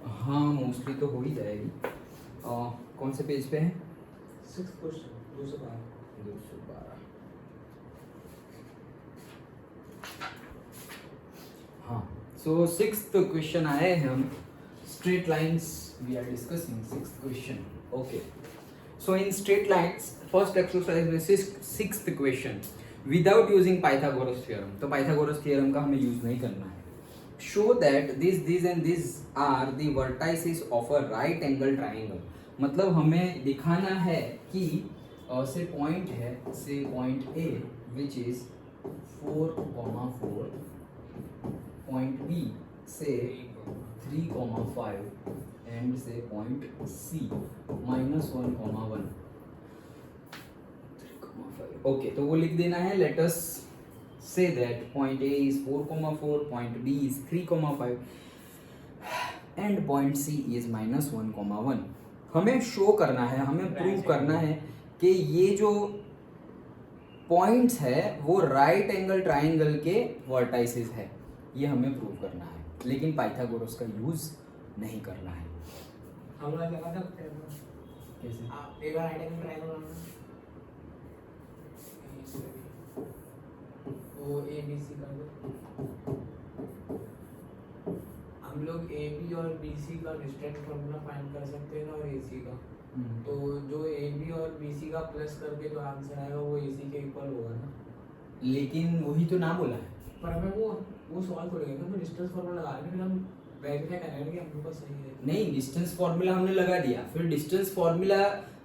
हाँ मोस्टली तो हो ही जाएगी। कौन से पेज पे है? 6th question 212। 212। हाँ, सो 6th क्वेश्चन आए हैं हम। Straight lines we are discussing 6th question. Okay, so in straight lines first exercise में 6th question without using Pythagoras theorem, तो पाइथागोरस थ्योरम का हमें यूज नहीं करना है। Show that this and this are the vertices of a right angle triangle, मतलब हमें दिखाना है कि से पॉइंट है, say point A which is 4,4, point B say 3,5 and से पॉइंट सी -1,1, 3,5। ओके, तो वो लिख देना है। Let us say that point A is 4,4, point B is 3,5 and point C is -1,1। हमें शो करना है, हमें प्रूव करना है कि ये जो पॉइंट्स है वो राइट एंगल ट्राइंगल के वर्टाइसेस है, ये हमें प्रूव करना है, लेकिन पाइथागोरस का यूज नहीं करना है। हम लोग लगा सकते हैं कैसे? आप एक बार राइट एंगल ट्रायंगल बनाना, वो ए बी सी कर दो। हम लोग ए बी और बी सी का डिस्टेंस फॉर्मूला फाइंड कर सकते हैं और ए सी का, तो जो ए बी और बी सी का प्लस करके जो आंसर आएगा वो ए सी के इक्वल होगा ना। लेकिन वही तो ना बोला है। पर हमें वो सॉल्व थोड़ी करना, हमें डिस्टेंस फॉर्मूला लगा रहे हैं, फिर हम वेरीफाई करेंगे कि हम लोग सही है। नहीं, डिस्टेंस फॉर्मूला हमने लगा दिया, फिर डिस्टेंस फॉर्मूला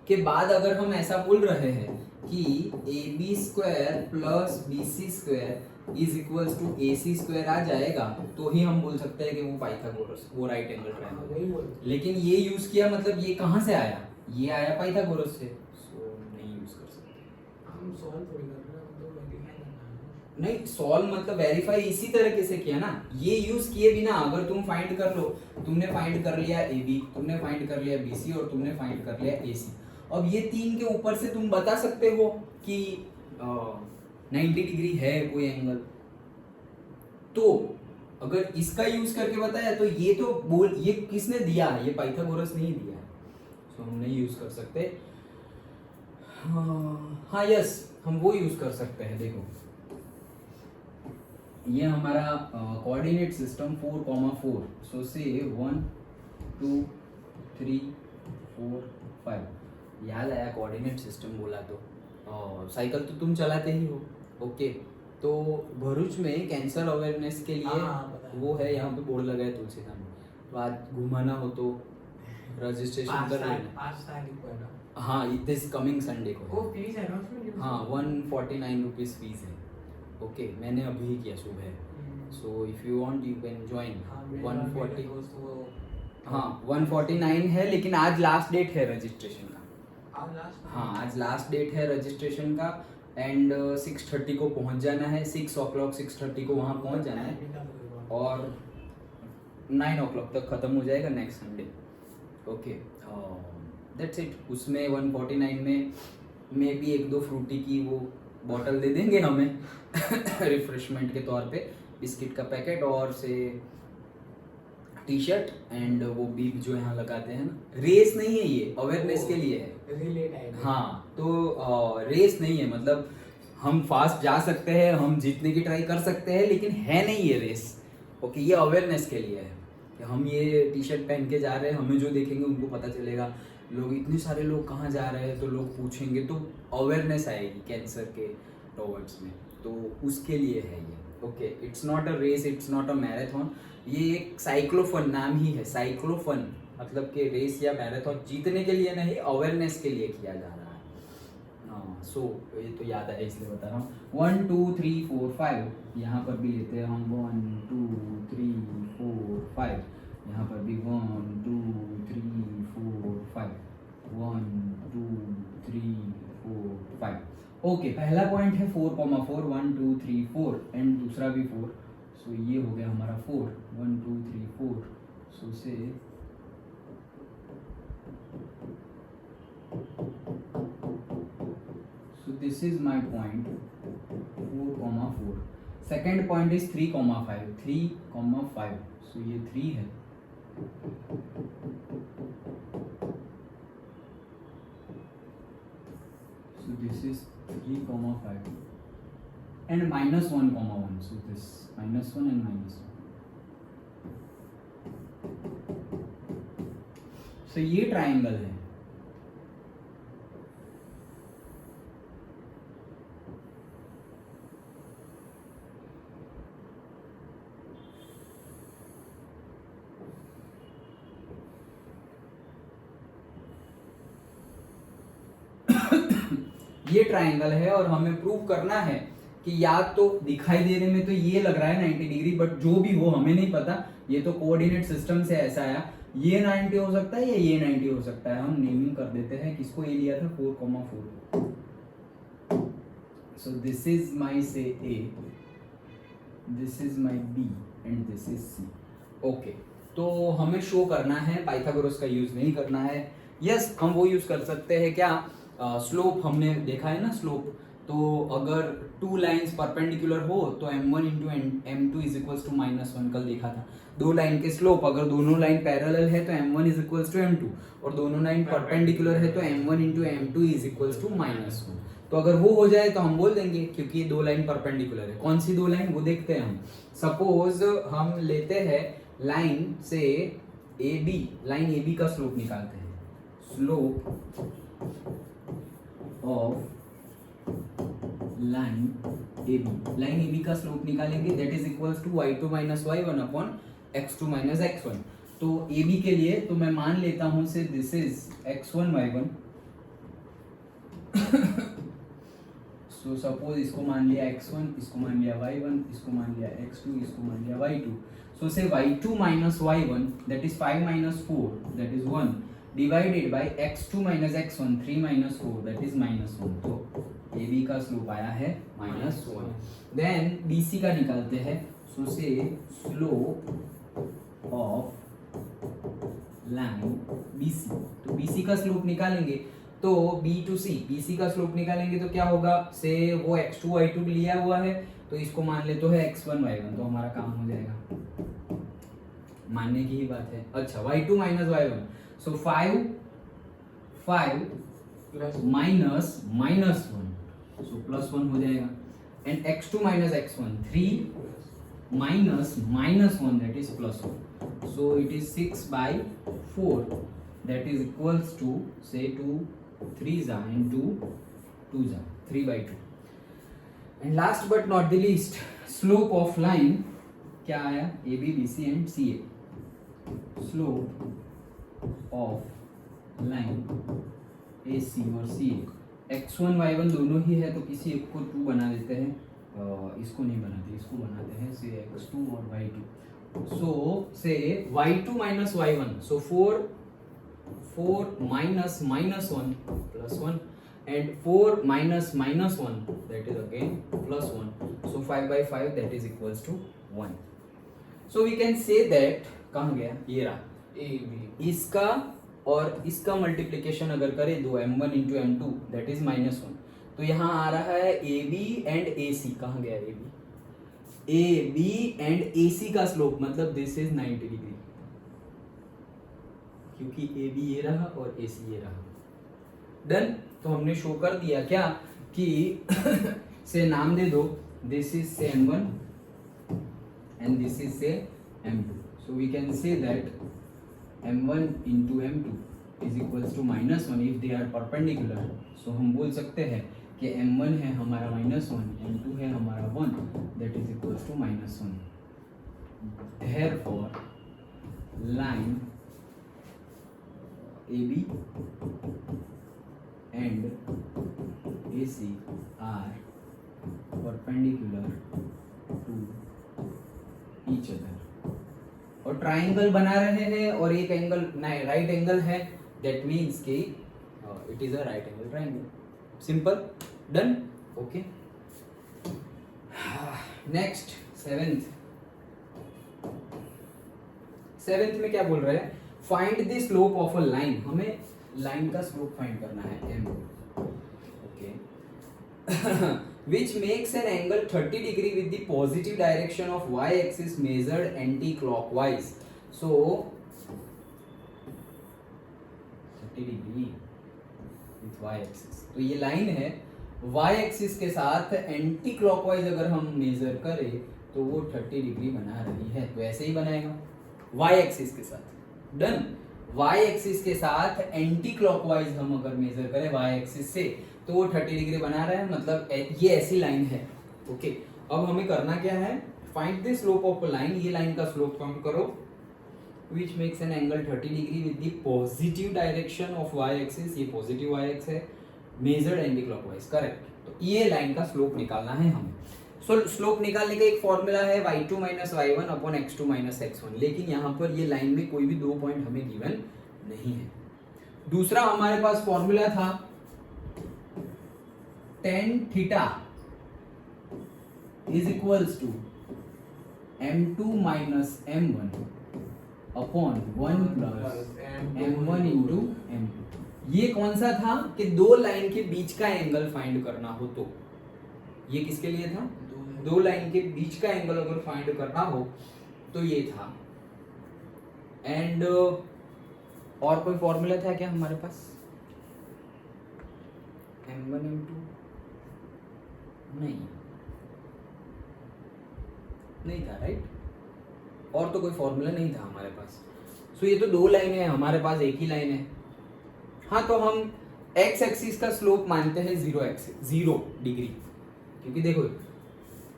के बाद अगर हम ऐसा बोल रहे हैं कि A B square plus B C square is equals to A C square आ जाएगा, तो ही हम बोल सकते हैं कि वो पाइथागोरस, वो राइट एंगल ट्रायंगल। वही बोल। लेकिन ये यूज किया, मतलब ये कहाँ से आया? ये आया पाइथागोरस से, सो नहीं यूज कर सकते। हम सॉल्व थोड़ी कर रहे हैं, हम तो वेरीफाई करना है। नहीं, सॉल्व मतलब वेरीफाई इसी तरीके से किया ना, ये यूज किए बिना अगर तुम फाइंड कर लो, तुमने फाइंड कर लिया ए बी, तुमने फाइंड कर लिया बी सी और तुमने फाइंड कर लिया ए सी, अब ये तीन के ऊपर से तुम बता सकते हो कि 90 डिग्री है कोई एंगल, तो अगर इसका यूज करके बताया तो ये तो बोल, ये किसने दिया? ये पाइथागोरस नहीं दिया है, तो हम नहीं यूज कर सकते। हाँ यस, हम वो यूज कर सकते हैं। देखो ये हमारा कोऑर्डिनेट सिस्टम 4,4, सो से 1 2 3 4 5, याद आया कोऑर्डिनेट सिस्टम बोला तो। साइकिल तो तुम चलाते ही हो, ओके। तो भरूच में कैंसर अवेयरनेस के लिए वो है, यहाँ पे बोर्ड लगा है तुलसीधाम में, तो आज घुमाना हो तो रजिस्ट्रेशन कर लेना। 5 तारीख को है ना? हाँ, दिस कमिंग संडे को वो फीस है ना उसमें? हाँ, 149 रुपीज़ फीस है। ओके, मैंने अभी किया सुबह, so if you want you can join. 140, हाँ 149 है, लेकिन आज लास्ट डेट है रजिस्ट्रेशन का। आज लास्ट? हाँ, आज लास्ट डेट है रजिस्ट्रेशन का, एंड 6:30 को पहुंच जाना है, 6 o'clock 6:30 को वहाँ पहुंच जाना है, और 9 o'clock तक ख़त्म हो जाएगा next Sunday. Okay, that's it. उसमें 149 में मे बी 1-2 फ्रूटी की वो बॉटल दे देंगे हमें रिफ्रेशमेंट के तौर पे, बिस्किट का पैकेट और से टी शर्ट एंड वो बीप जो यहाँ लगाते हैं ना। रेस नहीं है ये, अवेयरनेस के लिए है। Relay type. हाँ, तो रेस नहीं है, मतलब हम फास्ट जा सकते हैं, हम जीतने की ट्राई कर सकते हैं, लेकिन है नहीं ये रेस। ओके, ये अवेयरनेस के लिए है कि हम ये टी शर्ट पहन के जा रहे हैं, हमें जो देखेंगे उनको पता चलेगा, लोग इतने सारे लोग कहाँ जा रहे हैं, तो लोग पूछेंगे, तो अवेयरनेस आएगी कैंसर के टॉवर्ड्स में, तो उसके लिए है ये। Okay, it's not a race, it's not a marathon, ये एक साइक्लोफन नाम ही है। साइक्लोफन मतलब कि रेस या मैराथन जीतने के लिए नहीं, अवेयरनेस के लिए किया जा रहा है। हाँ, सो ये तो याद है इसलिए बता रहा हूँ। 1 2 3 4 5 यहाँ पर भी लेते हैं हम, 1 2 3 4 5, यहाँ पर भी 1 2 3 4 5, 1 2 3 4 5। ओके, पहला पॉइंट है 4,4, 1 2 3 4 एंड दूसरा भी 4, सो ये हो गया हमारा 4, 1 2 3 4, सो से so this is my point 4,4। Second point is 3,5 3,5 सो ये 3 है so this is 3,5 and -1,1 so this -1 and -1 so ये ट्राइंगल है ये ट्राइंगल है और हमें प्रूव करना है कि या तो दिखाई देने में तो ये लग रहा है 90 डिग्री बट जो भी हो हमें नहीं पता ये तो कोऑर्डिनेट सिस्टम से ऐसा आया ये 90 हो सकता है या ये 90 हो सकता है हम नेमिंग कर देते हैं किसको ये लिया था 4,4 सो दिस इज माय से A this is my B and this is C okay तो हमें शो करना है पाइथागोरस का यूज नहीं करना है यस हम वो यूज कर सकते हैं क्या स्लोप हमने देखा है ना स्लोप तो अगर टू लाइंस परपेंडिकुलर हो तो m1 into m2 is equals to -1 कल देखा था दो लाइन के स्लोप अगर दोनों लाइन पैरेलल है तो m1 is equals to m2 और दोनों लाइन परपेंडिकुलर है तो m1 into m2 is equals to -1 तो अगर वो हो जाए तो हम बोल देंगे क्योंकि दो लाइन परपेंडिकुलर है कौन सी दो लाइन वो देखते हैं हम सपोज हम लेते हैं लाइन से AB लाइन AB का स्लोप निकालते हैं स्लोप ऑफ लाइन AB का स्लोप निकालेंगे that is equals to y2 minus y1 upon x2 minus x1 तो AB के लिए तो मैं मान लेता हूं से this is x1 y1 so suppose इसको मान लिया x1 इसको मान लिया y1 इसको मान लिया x2 इसको मान लिया y2 सो से y2 minus y1 that is 5 minus 4 that is 1 divided by x2 minus x1 3 minus 4 that is -1 तो AB का स्लोप आया है -1 देन BC का निकालते हैं सो say slope of line BC तो BC का स्लोप निकालेंगे तो B to C BC का स्लोप निकालेंगे तो क्या होगा से वो x2 y2 लिया हुआ है तो इसको मान ले तो है x1 y1 तो हमारा काम हो जाएगा मानने की ही बात है अच्छा y2 माइनस y1 सो 5 माइनस -1 सो +1 हो जाएगा and x2 minus x1 3 minus -1 that is +1 so it is 6/4 that is equals to say 2 3s and 2s 3/2 and last but not the least slope of line क्या आया AB BC and CA slope of line AC और CA x1 y1 दोनों ही है तो किसी एक को 2 बना देते हैं इसको नहीं बनाते इसको बनाते हैं से x2 और y2 so से y2 minus y1 so 4 minus -1 +1 and 4 minus -1 that is again +1 so 5/5 that is equals to 1 so we can say that कहाँ गया ये रहा AB इसका और इसका मल्टीप्लिकेशन अगर करें दो m1 into m2 that is -1 तो यहाँ आ रहा है AB and AC कहाँ गया AB and AC का स्लोप मतलब दिस इज 90 डिग्री क्योंकि AB ये रहा और AC ये रहा डन तो हमने शो कर दिया क्या कि से नाम दे दो दिस इज से m1 and this is say m2 so we can say that m1 into m2 is equals to -1 if they are perpendicular so हम बोल सकते हैं कि m1 है हमारा -1 m2 है हमारा 1 that is equals to -1 therefore line AB and AC are perpendicular to each other और ट्राइंगल बना रहे हैं और एक एंगल राइट एंगल है दैट मीन्स कि it is a right angle triangle simple done okay next seventh में क्या बोल रहे हैं find the slope of a line हमें लाइन का स्लोप फाइंड करना है m okay which makes an angle 30 degree with the positive direction of y axis measured anti-clockwise. So 30 degree with y axis. तो ये लाइन है y axis के साथ anti clockwise अगर हम मेजर करें तो वो 30 डिग्री बना रही है, तो ऐसे ही बनाएगा y axis के साथ. डन. y axis के साथ एंटी क्लॉकवाइज हम अगर मेजर करें y axis से तो वो 30 डिग्री बना रहा है, मतलब ये ऐसी लाइन है. ओके, अब हमें करना क्या है, find the slope of a line. ये लाइन का स्लोप काउंट करो, which makes an angle 30 degree with the positive direction of y axis. ये पॉजिटिव y axis है, मेजर्ड एंटी क्लॉकवाइज. करेक्ट. तो ये लाइन का स्लोप निकालना है हमें. सो स्लोप निकालने का एक फॉर्मूला है y2 minus y1 upon x2 minus x1, लेकिन यहाँ पर ये लाइन में कोई भी दो पॉइंट हमें गिवन नहीं है. दूसरा हमारे पास फॉर्मूला था tan theta is equals to m2 minus m1 upon 1 plus m1 into m2. ये कौन सा था कि दो लाइन के बीच का एंगल फाइंड करना हो, तो ये किसके लिए था, दो लाइन के बीच का एंगल अगर फाइंड करना हो तो ये था. एंड और कोई फॉर्मूला था क्या हमारे पास, m1 m2 नहीं था, राइट. और तो कोई फॉर्मूला नहीं था हमारे पास. सो ये तो दो लाइन है, हमारे पास एक ही लाइन है. हाँ, तो हम x एक्सिस का स्लोप मानते हैं 0 डिग्री, क्योंकि देखो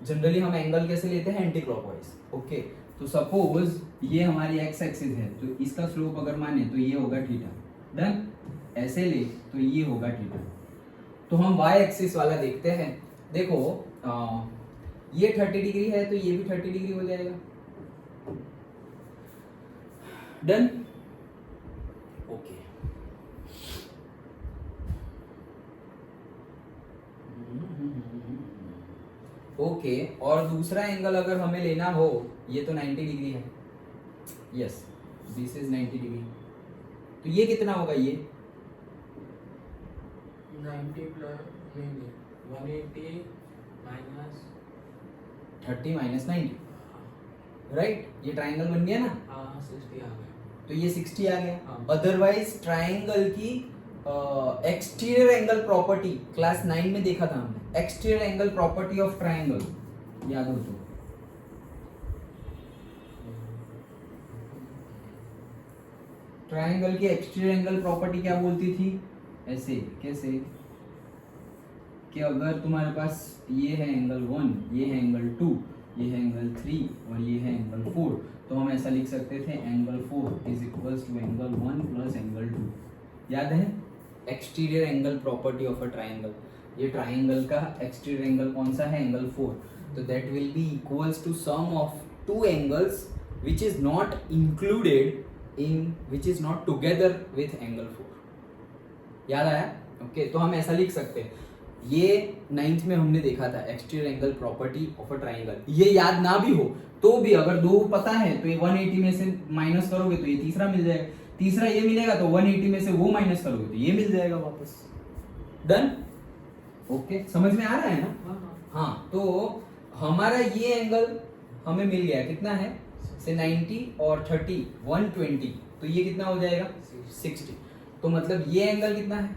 जनरली हम एंगल कैसे लेते हैं, एंटी क्लॉकवाइज. ओके, तो सपोज ये हमारी x एक्सिस है, तो इसका स्लोप अगर माने तो ये होगा थीटा. डन. ऐसे ले तो ये होगा थीटा. तो हम y एक्सिस वाला देखते हैं. देखो ये 30 डिग्री है तो ये भी 30 डिग्री हो जाएगा. डन. Okay, okay. और दूसरा एंगल अगर हमें लेना हो, ये तो 90 डिग्री है. Yes, this is 90 degree. तो ये कितना होगा, ये 90 प्लस 180 माइनस 30 माइनस 90, राइट. ये ट्राइंगल बन गया ना. हाँ 60 आ गया. तो ये 60 आ गया. हाँ. अदरवाइज ट्राइंगल की एक्सटीरियर एंगल प्रॉपर्टी क्लास 9 में देखा था हमने. Exterior angle property of triangle याद हो तो, ट्राइंगल की एक्सटीरियर एंगल प्रॉपर्टी क्या बोलती थी, ऐसे कैसे कि अगर तुम्हारे पास ये है एंगल 1, ये है एंगल 2, ये है एंगल 3 और ये है एंगल 4, तो हम ऐसा लिख सकते थे angle 4 is equals to angle 1 plus angle 2. याद है exterior angle property of a triangle. ये ट्राइंगल का एक्सटीरियर एंगल कौन सा है, एंगल 4. तो that will be equals to sum of two angles which is not included in, which is not together with angle 4. याद आया. ओके, तो हम ऐसा लिख सकते हैं. ये 9th में हमने देखा था exterior angle property of a triangle. ये याद ना भी हो तो भी अगर दो पता है तो ये 180 में से माइनस करोगे तो ये तीसरा मिल जाएगा, तीसरा ये मिलेगा तो 180 में से वो माइनस करोगे तो ये मिल जाएगा वापस. डन. ओके, समझ में आ रहा है ना. हाँ, तो हमारा ये एंगल हमें मिल गया, कितना है से 90 और 30 120, तो ये कितना हो जाएगा 60. तो मतलब ये एंगल कितना है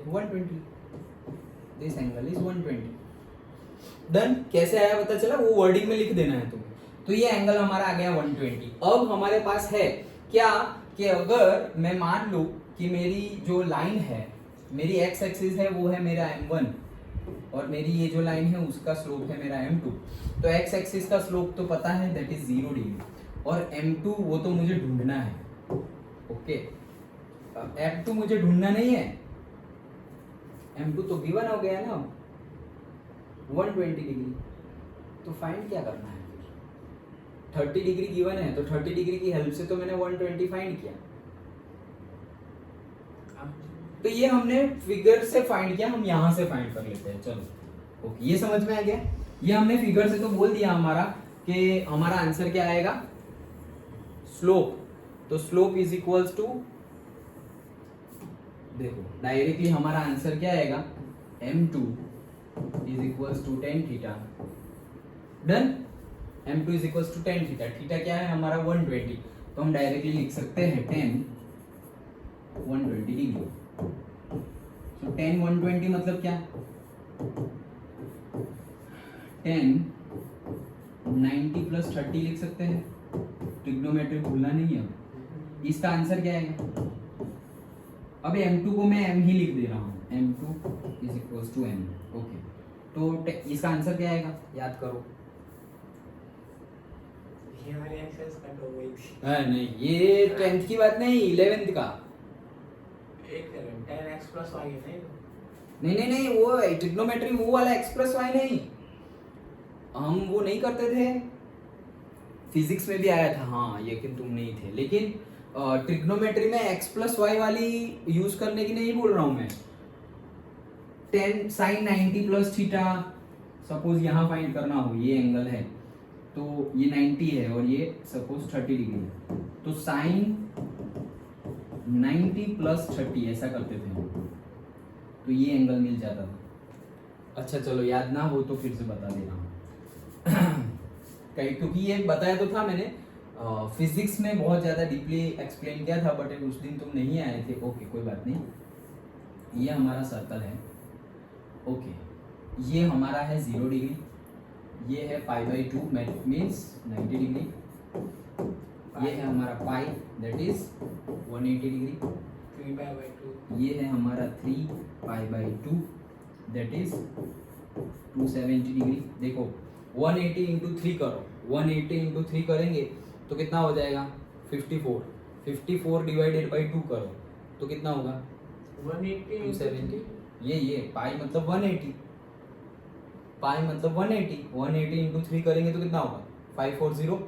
120. This angle is 120. डन. कैसे आया पता चला, वो वर्डिंग में लिख देना है तुम्हें. तो ये एंगल हमारा आ गया 120. अब हमारे पास है क्या कि अगर मैं मान लूं कि मेरी जो लाइन है, मेरी x एक्सिस है वो है मेरा m1 और मेरी ये जो लाइन है उसका स्लोप है मेरा m2. तो x एक्सिस का स्लोप तो पता है दैट इज 0 डिग्री और m2 वो तो मुझे ढूंढना है. ओके, m2 मुझे ढूंढना नहीं है, m2 तो गिवन हो गया ना 120 डिग्री. तो फाइंड क्या करना है, 30 डिग्री गिवन है तो 30 डिग्री की हेल्प से तो मैंने 120 फाइंड किया. तो ये हमने फिगर से फाइंड किया, हम यहां से फाइंड कर लेते हैं. चलो ओके, ये समझ में आ गया. ये हमने फिगर से तो बोल दिया हमारा कि हमारा आंसर क्या आएगा, स्लोप. तो स्लोप इज इक्वल्स टू देखो डायरेक्टली हमारा आंसर क्या आएगा, m2 is equals to tan theta. Done. m2 is equals to tan theta. Theta क्या है हमारा 120, तो हम डायरेक्टली लिख सकते हैं tan 120 डिग्री। तो tan 120 मतलब क्या, tan 90 प्लस 30 लिख सकते हैं, ट्रिग्नोमेट्री भूलना नहीं है। इसका आंसर क्या आएगा, अब m2 को मैं m ही लिख दे रहा हूँ, m2 is equals to m। Okay, तो इसका आंसर क्या आएगा, याद करो। ये हमारी एक्सेस कट हो गई थी। नहीं, ये 10th की बात नहीं, 11th का। एक सेकंड, 10x प्लस y है नहीं? नहीं नहीं नहीं, वो ट्रिग्नोमेट्री वो वाला x प्लस वाई नहीं, हम वो नहीं करते थे, फिजिक्स में भी आया था। हाँ, लेकिन तुम नहीं थे। लेकिन ट्रिग्नोमेट्री में x प्लस वाई वाली यूज करने की नहीं बोल रहा हूं मैं। 10 साइन 90 प्लस थीटा, सपोज यहाँ फाइंड करना हो, ये एंगल है तो ये 90 है और ये सपोज 30 डिग्री है, तो साइन 90 प्लस 30 ऐसा करते थे हम, तो ये एंगल मिल जाता था। अच्छा चलो, याद ना हो तो फिर से बता दे रहा हूँ क्योंकि ये बताया तो था मैंने, फिजिक्स में बहुत ज़्यादा डीपली एक्सप्लेन किया था, बट उस दिन तुम नहीं आए थे। ओके, कोई बात नहीं। ये हमारा सर्कल है। ओके, ये हमारा है 0 डिग्री, ये है π/2 मीन्स 90 डिग्री, ये है हमारा पाई दैट इज 180 डिग्री, 3π/2, ये है हमारा 3π/2 दैट इज 270 डिग्री। देखो 180 इंटू 3 करो, 180 इंटू 3 करेंगे तो कितना हो जाएगा, 54। 54 डिवाइडेड बाई 2 करो तो कितना होगा, 180 270। ये पाई मतलब 180, पाई मतलब 180, 180 इंटू 3 करेंगे तो कितना होगा, 540।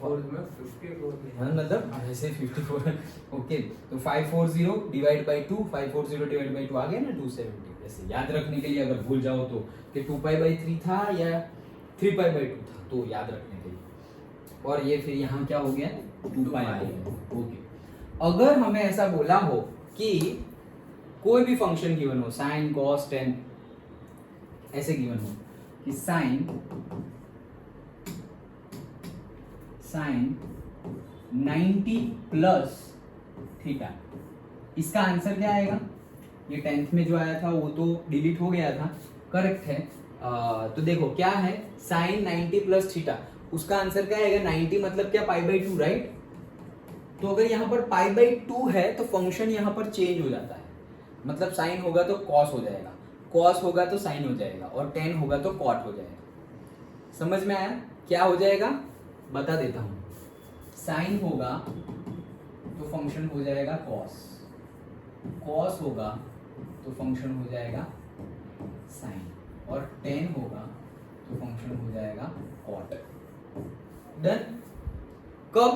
5 में 54 हाँ, मतलब ऐसे 54। ओके, तो 540 डिवाइड बाई 2, 540 डिवाइड बाई 2 आ गया ना 270। ऐसे याद रखने के लिए, अगर भूल जाओ तो कि 2π/3 था या 3π/2 था, तो याद रखने के लिए। और ये फिर यहाँ क्या हो गया, 2π आ गया। ओके, अगर हमें ऐसा बोला हो कि कोई भी फंक्शन गिवन हो, साइन कॉस टेन ऐसे गिवन हो कि साइन 90 प्लस थीटा, इसका आंसर क्या आएगा। ये 10th में जो आया था वो तो डिलीट हो गया था, करेक्ट है। तो देखो क्या है, साइन 90 प्लस थीटा, उसका आंसर क्या आएगा, 90 मतलब क्या, π/2 राइट। तो अगर यहाँ पर π/2 है तो फंक्शन यहाँ पर चेंज हो जाता है, मतलब साइन होगा तो कॉस हो जाएगा, कॉस होगा तो साइन हो जाएगा, और टेन होगा तो कॉट हो जाएगा। समझ में आया क्या हो जाएगा, बता देता हूँ। साइन होगा तो फंक्शन हो जाएगा कॉस, कॉस होगा तो फंक्शन हो जाएगा साइन, और टेन होगा तो फंक्शन हो जाएगा कॉट। डन। कब,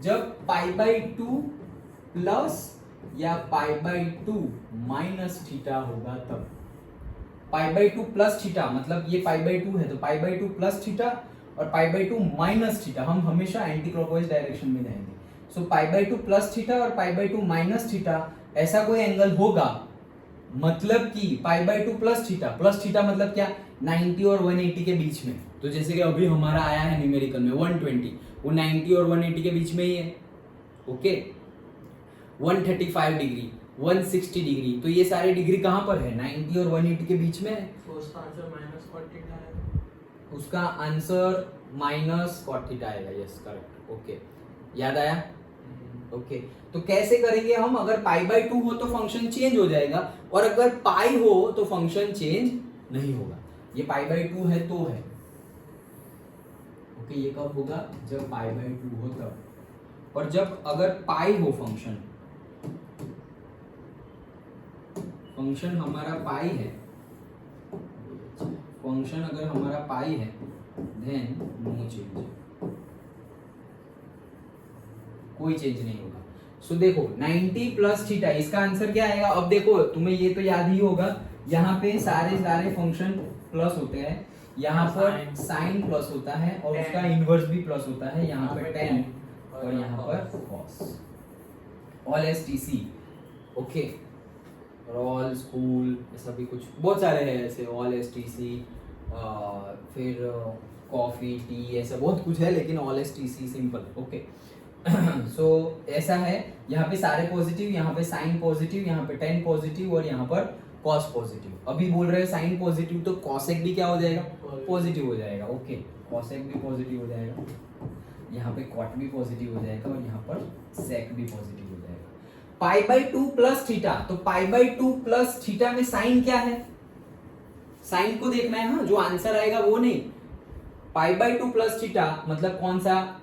जब π/2 प्लस या π/2 माइनस थीटा होगा तब। π/2 प्लस थीटा मतलब ये π/2 है तो π/2 प्लस थीटा, और π/2 माइनस थीटा, हम हमेशा एंटी क्लॉकवाइज डायरेक्शन में जाएंगे। सो π/2 प्लस थीटा और π/2 माइनस थीटा, ऐसा कोई एंगल होगा, मतलब कि π/2 प्लस थीटा मतलब क्या, 90 और 180 के बीच में। तो जैसे कि अभी हमारा आया है न्यूमेरिकल में 120, वो 90 और 180 के बीच में ही है। ओके, 135 डिग्री, 160 डिग्री, तो ये सारे डिग्री कहाँ पर है, 90 और 180 के बीच में है। तो उसका आंसर माइनस cot थीटा है। उसका आंसर माइनस cot थीटा आएगा। Yes correct. ओके, याद आया। ओके, तो कैसे करेंगे हम, अगर π/2 हो तो फंक्शन चेंज हो जाएगा, और अगर पाई हो तो फंक्शन चेंज नहीं होगा। ये π/2 है तो है। ओके, ये कब होगा, जब π/2 हो तब। और जब अगर पाई हो फंक्शन हमारा पाई है, फंक्शन अगर हमारा पाई है, देन नो चेंज, कोई चेंज नहीं होगा। सो देखो 90 प्लस थीटा, इसका आंसर क्या आएगा। अब देखो तुम्हें ये तो याद ही होगा, यहाँ पे सारे फंक्शन प्लस होते हैं, यहाँ पर साइन प्लस होता है और उसका इनवर्स भी प्लस होता है, यहाँ पर टेन और यहाँ पर cos, all S T C. Okay. और ऑल स्कूल ऐसा भी कुछ बहुत सारे हैं ऐसे, ऑल STC, फिर कॉफ़ी टी ऐसा बहुत कुछ है, लेकिन all STC simple. Okay so ऐसा है, यहाँ पे सारे पॉजिटिव, यहाँ पे साइन पॉजिटिव, यहाँ पे 10 पॉजिटिव और यहाँ पर कॉस पॉजिटिव। अभी बोल रहे हैं साइन पॉजिटिव तो कॉसेक भी क्या हो जाएगा, पॉजिटिव हो जाएगा। ओके कॉसेक भी पॉजिटिव हो जाएगा, यहाँ पे कॉट भी पॉजिटिव हो जाएगा और यहाँ पर सेक भी पॉजिटिव हो जाएगा। पाई बाई 2 प्लस थीटा, तो पाई बाई 2 प्लस थीटा में साइन क्या है, साइन को देखना है। हाँ जो आंसर आएगा वो नहीं, पाई बाई 2 प्लस थीटा मतलब कौन सा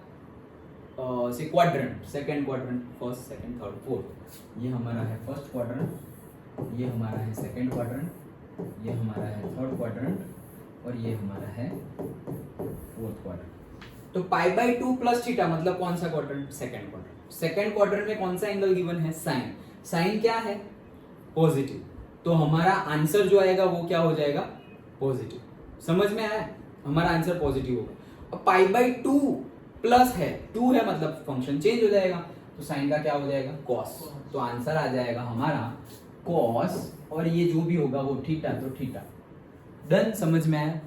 से quadrant, second quadrant, first second third fourth. ये हमारा है फर्स्ट क्वाड्रेंट, ये हमारा है सेकंड क्वाड्रेंट, ये हमारा है थर्ड क्वाड्रेंट और ये हमारा है फोर्थ क्वाड्रेंट। तो पाई बाई 2 प्लस थीटा मतलब कौन सा quadrant, second quadrant. Second quadrant में कौन सा एंगल गिवन है, साइन। साइन क्या है, पॉजिटिव, तो हमारा आंसर जो आएगा वो क्या हो जाएगा, पॉजिटिव। समझ में आया, हमारा आंसर पॉजिटिव होगा। अब पाई बाई 2 प्लस है, 2 है मतलब फंक्शन चेंज हो जाएगा, तो साइन का क्या हो जाएगा, कॉस। तो आंसर आ जाएगा हमारा कॉस, और ये जो भी होगा वो थीटा, तो थीटा। डन, समझ में आया।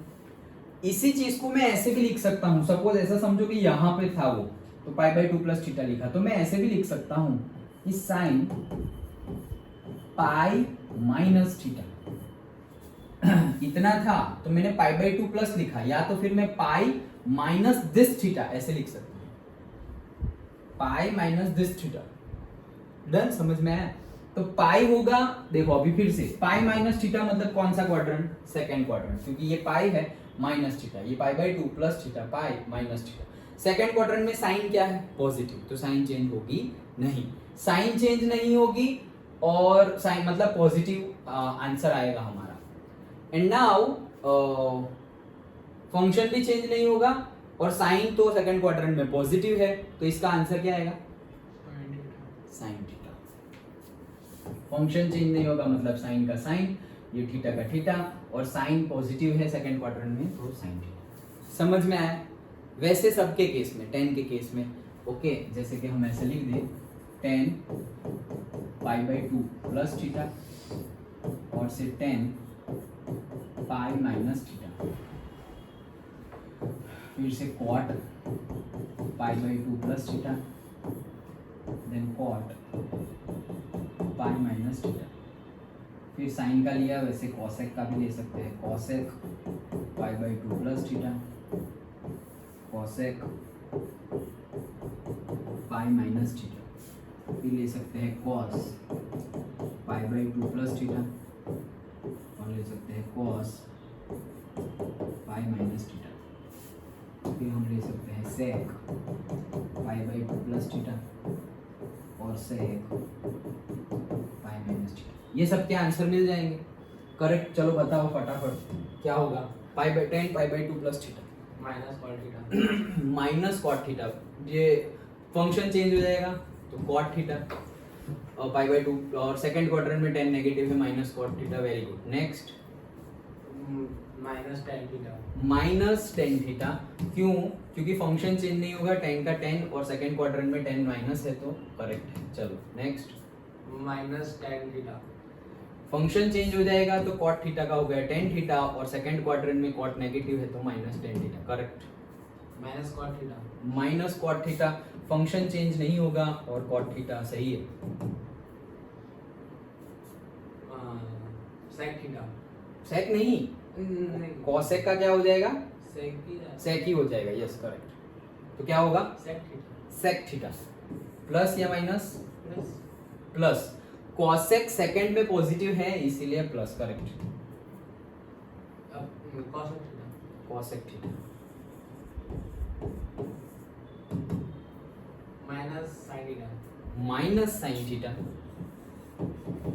इसी चीज को मैं ऐसे भी लिख सकता हूं, सपोज ऐसा समझो कि यहाँ पे था वो, तो पाई बाई 2 प्लस थीटा लिखा, तो मैं ऐसे भी लिख सकता हूं कि साइन पाई माइनस थीटा इतना था, तो मैंने पाई बाई 2 प्लस लिखा, या तो फिर मैं पाई माइनस दिस थीटा ऐसे लिख सकता हूं, pi minus this theta. Done, समझ में आया। तो पाई होगा, देखो अभी फिर से, पाई माइनस थीटा मतलब कौन सा क्वाड्रेंट, सेकंड क्वाड्रेंट, क्योंकि ये पाई है माइनस थीटा, ये पाई by 2 plus theta, pi minus theta. Second quadrant में साइन क्या है, पॉजिटिव, तो साइन चेंज होगी नहीं, साइन चेंज नहीं होगी और साइन मतलब पॉजिटिव आंसर आएगा हमारा। एंड नाउ फंक्शन भी चेंज नहीं होगा और साइन तो सेकंड क्वाड्रेंट में पॉजिटिव है, तो इसका आंसर क्या आएगा, साइन थीटा। फंक्शन चेंज नहीं होगा मतलब साइन का साइन, ये थीटा का थीटा, और साइन पॉजिटिव है सेकंड क्वाड्रेंट में, तो साइन थीटा। समझ में आया। वैसे सबके केस में, 10 के केस में, ओके, जैसे कि हम ऐसे लिख दें 10 पाई बाई 2 प्लस थीटा और से 10 पाई माइनस थीटा, फिर से cot pi by 2 plus theta, then cot pi minus theta, फिर साइन का लिया वैसे कॉसेक का भी ले सकते हैं, cosec pi by 2 plus theta, cosec pi minus theta, फिर ले सकते हैं cos pi by 2 plus theta और ले सकते हैं कॉस पाई माइनस थीटा, फिर हम ले सकते हैं सेक पाई बाई 2 प्लस थीटा और सेक पाई माइनस थीटा। ये सबके आंसर मिल जाएंगे, करेक्ट। चलो बताओ फटाफट क्या होगा, pi by 10 pi by 2 plus theta minus cot theta, minus cot theta, ये फंक्शन चेंज हो जाएगा तो कॉट थीटा, और पाई बाई 2, और सेकंड क्वाड्रेंट में 10 नेगेटिव है, minus cot theta. Very good. Next minus tan theta, minus 10 theta, क्यों, क्योंकि फंक्शन चेंज नहीं होगा, 10 का 10 और सेकंड क्वाड्रेंट में 10 माइनस है, तो करेक्ट है। चलो next, minus tan theta, function change हो जाएगा तो कॉट थीटा का हो गया 10 थीटा और सेकंड क्वाड्रेंट में कॉट नेगेटिव है तो minus 10 theta, correct. Minus cot theta, minus cot theta, function change नहीं होगा और कॉट थीटा सही है। सेक थीटा, सेक नहीं, नहीं, कॉसेक का क्या हो जाएगा, सेक सेक ही हो जाएगा, यस करेक्ट। तो क्या होगा, sec theta sec theta, plus या minus, plus plus. Cosec second में पॉजिटिव है इसीलिए plus, correct. Cosec theta, cosec theta minus sine theta, minus sine theta,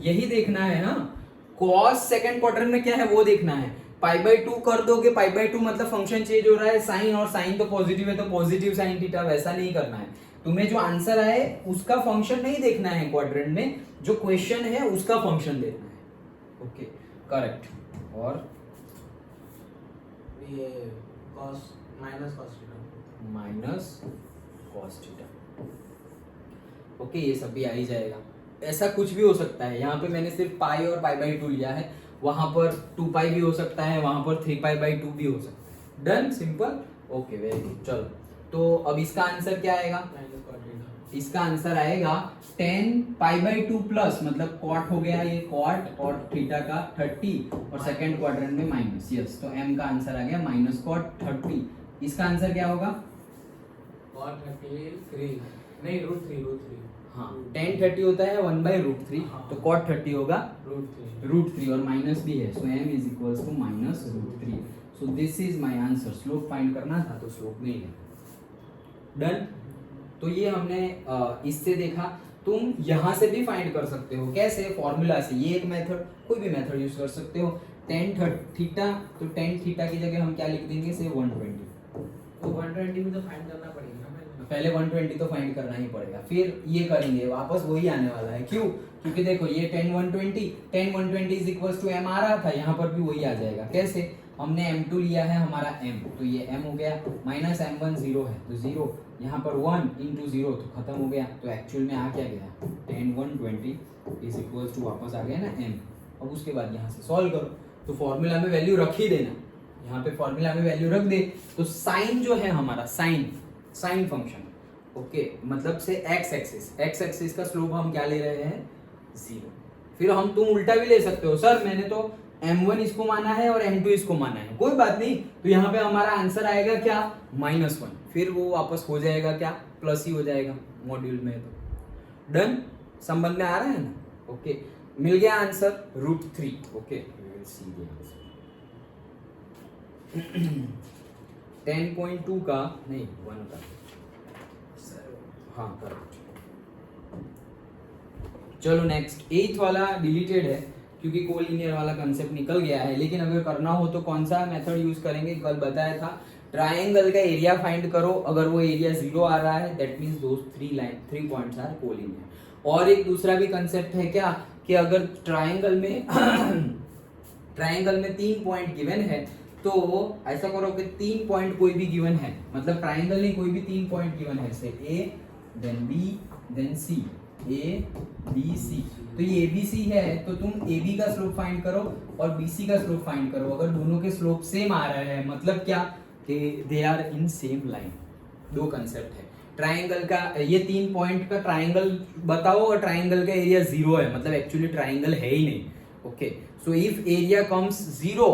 यही देखना है। हाँ, कॉस सेकंड क्वाड्रेंट में क्या है वो देखना है। पाई बाई 2 कर दोगे, पाई बाई 2 मतलब फंक्शन चेंज हो रहा है, साइन, और साइन तो पॉजिटिव है तो पॉजिटिव साइन थीटा, वैसा नहीं करना है। तुम्हें जो आंसर आए उसका फंक्शन नहीं देखना है क्वाड्रेंट में, जो क्वेश्चन है उसका फंक्शन देखना है। Okay correct. और ये cos minus cos theta, minus cos theta, okay, ये सब भी आ ही जाएगा। ऐसा कुछ भी हो सकता है। यहाँ पे मैंने सिर्फ पाई और पाई बाई 2 लिया है, वहां पर 2 पाई भी हो सकता है, वहां पर 3 पाई बाई 2 भी हो सकता है। Done, simple, okay, very good. चलो, तो अब इसका आंसर क्या आएगा? इसका आंसर आएगा 10 पाई बाई 2 प्लस, मतलब कॉट हो गया ये कॉट, और थीटा का 30 और सेकंड क्वाड्रेंट में माइनस, यस, तो m का आंसर आ गया माइनस कॉट 30। इसका आंसर क्या होगा? कॉट 33 नहीं √3 हाँ, 10 30 होता है 1/√3, तो कॉट 30 होगा √3 और माइनस भी है, so m is equals to minus √3। So this is my answer. Slope find करना था तो स्लोप मिल गया। डन। तो ये हमने इससे देखा। तुम यहाँ से भी फाइंड कर सकते हो, कैसे? फॉर्मूला से। ये एक मेथड, कोई भी मेथड यूज कर सकते हो। tan थीटा, तो tan थीटा की जगह हम क्या लिख देंगे? से 120। तो 120 भी तो फाइंड करना पड़ेगा ना। पहले 120 तो फाइंड करना ही पड़ेगा, फिर ये करेंगे, वापस वही आने वाला है। क्यों? क्योंकि देखो ये 10 120 इज इक्वल्स टू m आ रहा था, यहाँ पर भी वही आ जाएगा। कैसे? हमने m2 लिया है हमारा m, तो ये m हो गया, माइनस m1 0 है तो 0, यहाँ पर 1 इंटू 0 तो खत्म हो गया। तो एक्चुअल में आ क्या गया? 10 120 इज इक्वल्स टू वापस आ गया ना m। अब उसके बाद यहाँ से सॉल्व करो, तो फॉर्मूला में वैल्यू रख ही देना। यहाँ पे फॉर्मूला में वैल्यू रख दे तो साइन जो है हमारा, साइन फंक्शन, ओके, मतलब से एक्स एक्सिस का स्लोप हम क्या ले रहे हैं? 0। फिर तुम उल्टा भी ले सकते हो, सर मैंने तो m1 इसको माना है और m2 इसको माना है, कोई बात नहीं। तो यहाँ पे हमारा आंसर आएगा क्या? -1, फिर वो वापस हो जाएगा क्या? प्लस ही हो जाएगा मॉड्यूल में। तो डन, संबंध में आ रहा है ना? ओके, मिल गया आंसर √3। ओके, 10.2 का नहीं 1 का, हाँ कर। चलो नेक्स्ट, 8th वाला डिलीटेड है क्योंकि कोलिनियर वाला कंसेप्ट निकल गया है। लेकिन अगर करना हो तो कौन सा मेथड यूज करेंगे? कल बताया था, ट्रायंगल का एरिया फाइंड करो। अगर वो एरिया 0 आ रहा है, that means those 3 points are collinear. और एक दूसरा भी कंसेप्ट है क्या, कि अगर ट्रायंगल में 3 पॉइंट गिवन है, तो ऐसा करो कि 3 पॉइंट कोई भी गिवन है, मतलब ट्रायंगल में कोई भी 3 पॉइंट गिवन है, say A then B then C, A B C। तो ये ABC है तो तुम AB का स्लोप फाइंड करो और BC का स्लोप फाइंड करो। अगर दोनों के स्लोप सेम आ रहे हैं, मतलब क्या, कि they are in same line. दो कंसेप्ट है ट्रायंगल का। ये 3 पॉइंट का ट्रायंगल बताओ और ट्रायंगल का एरिया 0 है, मतलब एक्चुअली ट्रायंगल है ही नहीं। Okay, so if area comes 0,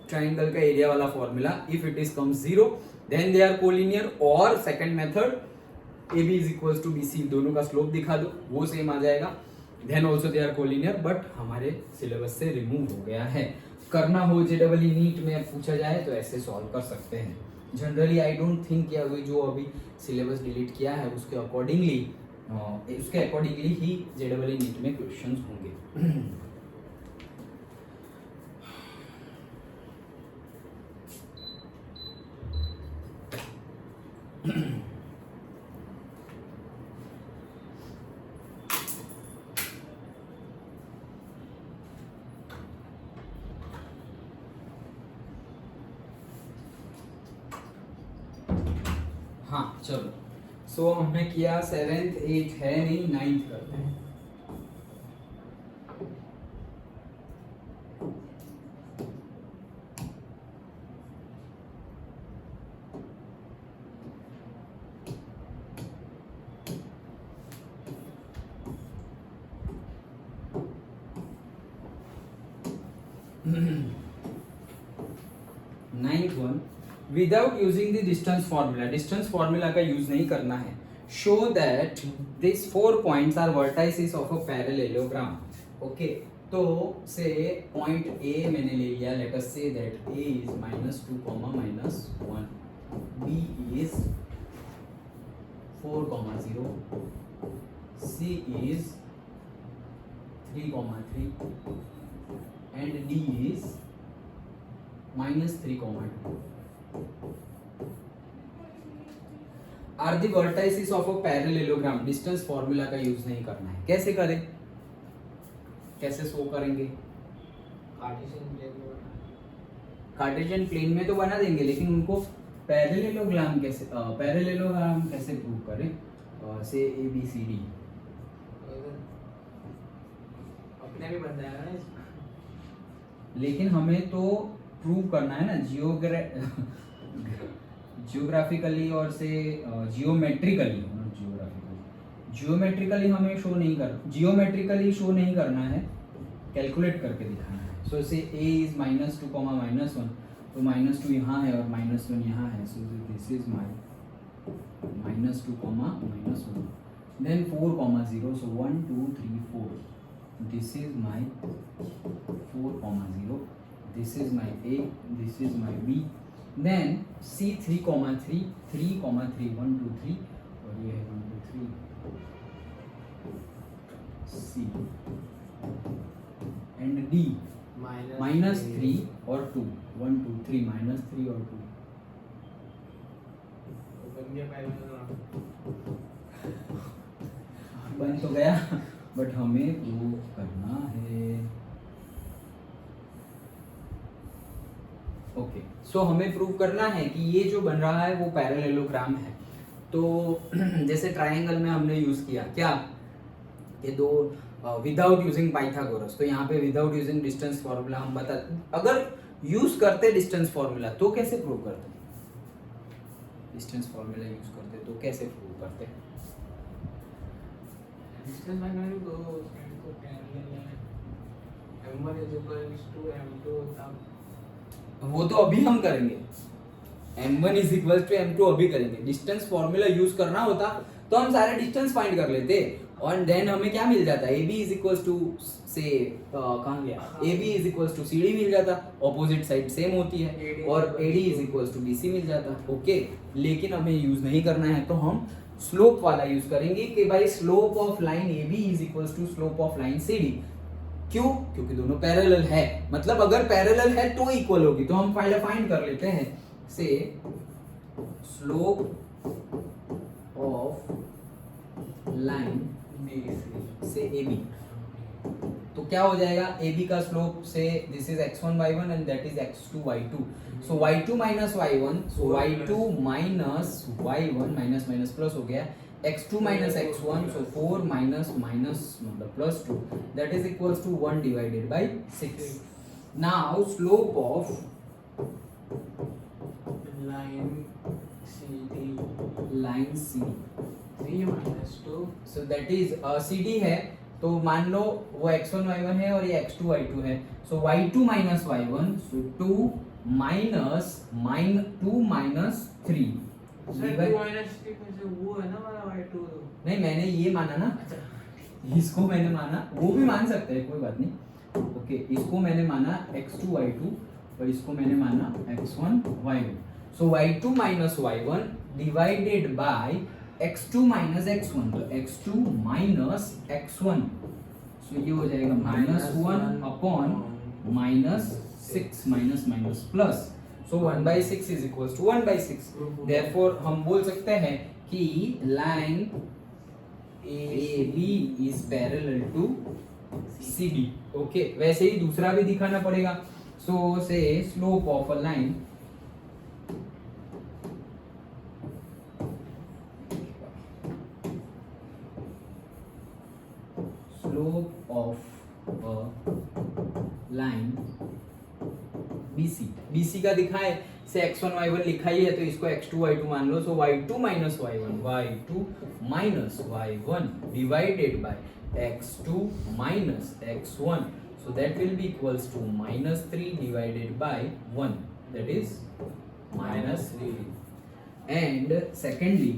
triangle का एरिया वाला formula, if it is comes 0 then they are collinear. और second method, AB is equals to BC, दोनों का स्लोप दिखा दो, वो सेम आ जाएगा, then also they are collinear. But हमारे सिलेबस से रिमूव हो गया है। करना हो JEE नीट में पूछा जाए तो ऐसे सॉल्व कर सकते हैं। जनरली आई डोंट थिंक कि अभी जो सिलेबस डिलीट किया है उसके अकॉर्डिंगली ही JEE नीट में क्वेश्चंस होंगे। हाँ चलो, सो हमने किया 7th 8th है नहीं, 9th करते हैं। Ninth one, without using the distance formula, distance formula का यूज नहीं करना है। Show that this 4 points are vertices of a parallelogram. Okay, तो से पॉइंट A मैंने ले लिया, let us say that A is -2, -1, B is 4, 0, C is 3, 3 and D is -3, 2 are the vertices of a parallelogram। Distance formula का use नहीं करना है। कैसे करें, कैसे शो करेंगे? कार्टेशियन प्लेन में तो बना देंगे, लेकिन उनको पैरेललोग्राम कैसे प्रूव करें? से ABCD अपने भी बन जाएगा ना इसमें। लेकिन हमें तो प्रूव करना है ना जियोग्राफिकली और से जियोमेट्रिकली हमें शो नहीं कर जियोमेट्रिकली शो नहीं करना है, कैलकुलेट करके दिखाना है। सो से a इज -2 -1, तो -2 यहाँ है और -1 यहाँ है, so this is my -2 -1, then 4 0, so 1 2 3 4, this is my 4 0, this is my a, this is my b, then c 3 3 3 3 1 2 3, और ये है 1 2 3 c एंड d -3 और 2, 1 2 3 -3 और 2। तो बन गया पहला बन तो गया, बट हमें प्रूव करना है। ओके, सो हमें प्रूव करना है कि ये जो बन रहा है वो पैरेललोग्राम है। तो जैसे ट्रायंगल में हमने यूज किया क्या कि दो विदाउट यूजिंग पाइथागोरस, तो यहाँ पे विदाउट यूजिंग डिस्टेंस फॉर्मूला हम बता, अगर यूज करते डिस्टेंस फॉर्मूला तो कैसे प्रूव करते? डिस्टेंस फॉर्मूला यूज करते तो कैसे प्रूव करते? डिस्टेंस फाइंड दो साइड को पैरेलल है, m1 = m2 तब वो तो अभी हम करेंगे, m1 = m2 अभी करेंगे। डिस्टेंस फॉर्मूला यूज करना होता तो हम सारे डिस्टेंस फाइंड कर लेते, और देन हमें क्या मिल जाता है, AB से कहाँ गया, AB CD मिल जाता, ऑपोजिट साइड सेम होती है, और AD BC मिल जाता। ओके, लेकिन हमें यूज नहीं करना है, तो हम स्लोप वाला यूज करेंगे कि भाई slope of line AB slope of line CD। क्यों? क्योंकि दोनों पैरेलल है, मतलब अगर पैरेलल है तो इक्वल होगी। तो हम पहले फाइंड कर लेते हैं, से स्लोप ऑफ लाइन से AB, तो क्या हो जाएगा, AB का slope say this is x1 y1 and that is x2 y2, so y2 minus y1, so y2 minus y1 minus minus plus हो गया, x2 minus x1, so 4 minus minus मतलब plus 2, that is equals to 1 divided by 6। Now slope of line CD 3 - 2, so that is CD है, तो मान लो वो x1 y1 है और ये x2 y2 है, सो y2 minus y1, सो 2 minus 3 सर 2 - 3 में से वो है ना हमारा y2, नहीं, मैंने ये माना ना, इसको मैंने माना, वो भी मान सकते हैं, कोई बात नहीं। ओके, इसको मैंने माना x2 y2 और इसको मैंने माना x1 y1, so y2 minus y1 divided by x2 minus x1, तो x2 minus x1, सो ये हो जाएगा -1 upon -6 minus minus plus, so 1/6 is equals to 1/6। Therefore हम बोल सकते हैं कि line AB is parallel to CD। Okay, वैसे ही दूसरा भी दिखाना पड़ेगा, so say slope of a line slope of a line BC का दिखाए, से x1 y1 लिखा ही है तो इसको x2 y2 मान लो, सो y2 minus y1 divided by x2 minus x1, so that will be equals to -3 divided by 1, that is -3। and secondly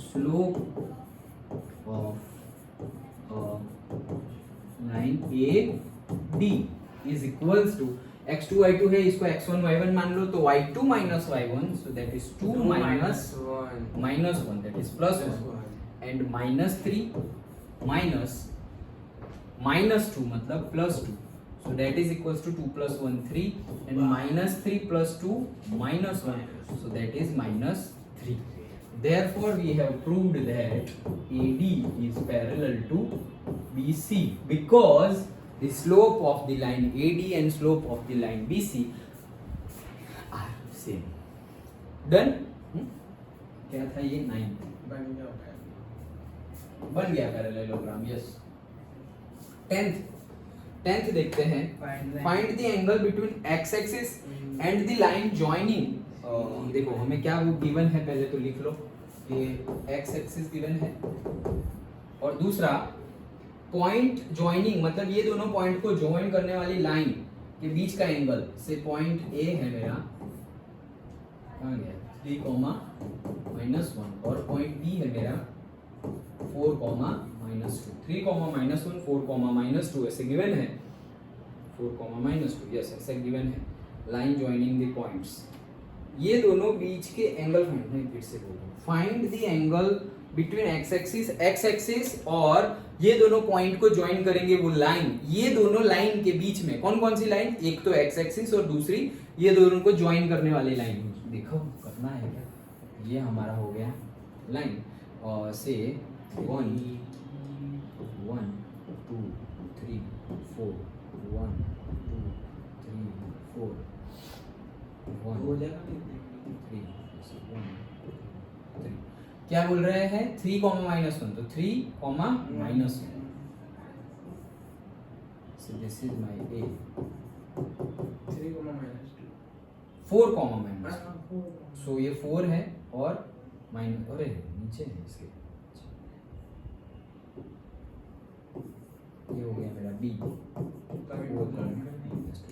slope of a line AB is equals to x2 y2 है, इसको x1 y1 मान लो, तो y2 minus y1, so that is 2 minus 1, that is plus 1, and -3 minus -2 मतलब plus 2, so that is equals to 2 plus 1 3, and -3 plus 2 -1, so that is -3। Therefore we have proved that AD is parallel to BC because the slope of the line AD and slope of the line BC are same। Done? क्या था ये 9 बन गया। बन गया parallelogram, yes. Tenth देखते हैं, find the angle between x axis and the line joining. देखो हमें क्या वो गिवन है, पहले तो लिख लो कि एक्स एक्सिस गिवन है, और दूसरा पॉइंट जॉइनिंग, मतलब ये दोनों पॉइंट को जॉइन करने वाली लाइन के बीच का एंगल। से पॉइंट ए है मेरा, कहाँ गया, 3,-1, और पॉइंट बी है मेरा 4,-2। 3,-1, 4,-2 ऐसे गिवन है, 4,-2, यस ऐसे गिवन है। लाइन जॉइनिंग द पॉइंट्स, ये दोनों बीच के angle find the angle between x axis और ये दोनों पॉइंट को ज्वाइन करेंगे वो लाइन, ये दोनों लाइन के बीच में कौन कौन सी लाइन, एक तो एक्स एक्सिस और दूसरी ये दोनों को ज्वाइन करने वाली लाइन। देखो करना है क्या, ये हमारा हो गया लाइन, और से 1 2 3 4 1 2 3 4 हो जाएगा 3 क्या बोल रहे हैं, 3,-1, तो 3,-1, so this is my A, 3,-2, 4,-, so ये 4 है और माइनस, अरे नीचे है इसके, ये हो गया मेरा B,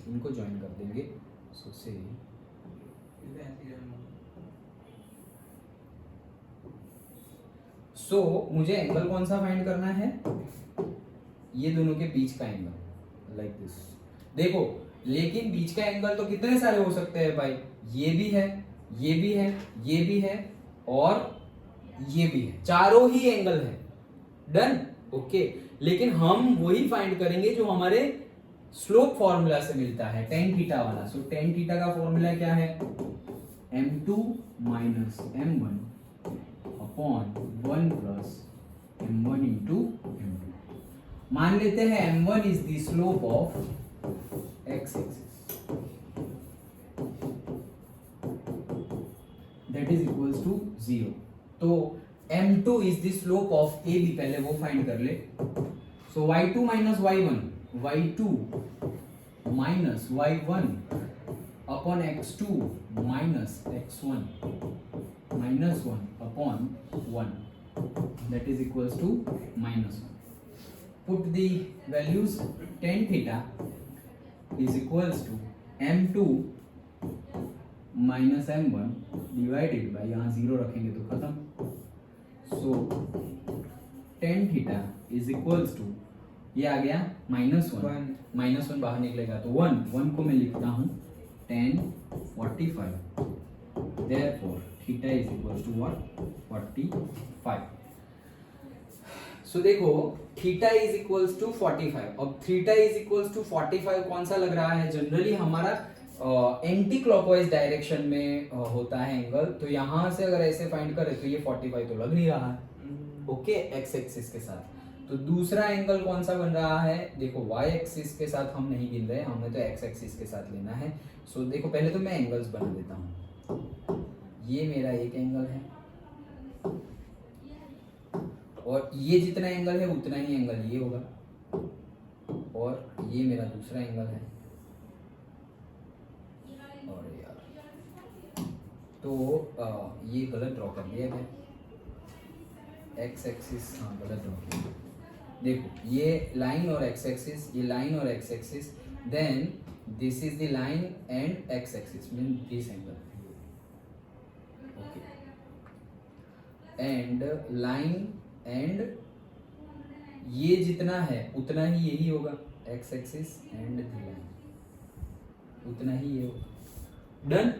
इनको ज्वाइन कर देंगे, so से मुझे एंगल कौन सा फाइंड करना है, ये दोनों के बीच का एंगल, लाइक दिस। देखो लेकिन बीच का एंगल तो कितने सारे हो सकते हैं भाई, ये भी है, ये भी है, ये भी है और ये भी है, चारों ही एंगल है, डन, ओके। लेकिन हम वही फाइंड करेंगे जो हमारे स्लोप फॉर्मूला से मिलता है, tan थीटा वाला। सो tan थीटा का फॉर्मूला क्या है, m2 minus m1 upon 1 plus m1 into m2। मान लेते हैं m1 is the slope of x axis, that is equals to 0। तो m2 is the slope of AB, पहले वो फाइंड कर ले। So y2 minus y1, y2 minus y1 upon x2 minus x1 minus 1 upon 1, that is equals to minus 1. Put the values, tan theta is equals to m2 minus m1 divided by, यहाँ 0 रखेंगे तो खत्म। So tan theta is equals to, ये आ गया -1, -1 बाहर निकलेगा तो 1 को मैं लिखता हूँ tan 45, therefore theta is equals to what, 45। So देखो थीटा इज इक्वल्स टू 45, अब थीटा इज इक्वल्स टू 45 कौन सा लग रहा है, जनरली हमारा एंटी क्लॉकवाइज डायरेक्शन में होता है एंगल, तो यहाँ से अगर ऐसे फाइंड करें तो ये 45 तो लग नहीं रहा है, ओके, एक्स एक्सिस के साथ। तो दूसरा एंगल कौन सा बन रहा है, देखो वाई एक्सिस के साथ हम नहीं गिन रहे, हमें तो एक्स एक्सिस के साथ लेना है। सो देखो पहले तो मैं एंगल्स बना देता हूँ, ये मेरा एक एंगल है और ये जितना एंगल है उतना ही एंगल ये होगा, और ये मेरा दूसरा एंगल है। और यार तो ये गलत ड्रॉ कर दिया गया, एक्स एक्सिस, हाँ गलत ड्रॉ किया। देखो ये लाइन और एक्स एक्सिस, ये लाइन और x axis, then this is the line and x axis mean this angle, okay, and line and ये जितना है उतना ही यही होगा, x axis and the line उतना ही ये होगा, डन।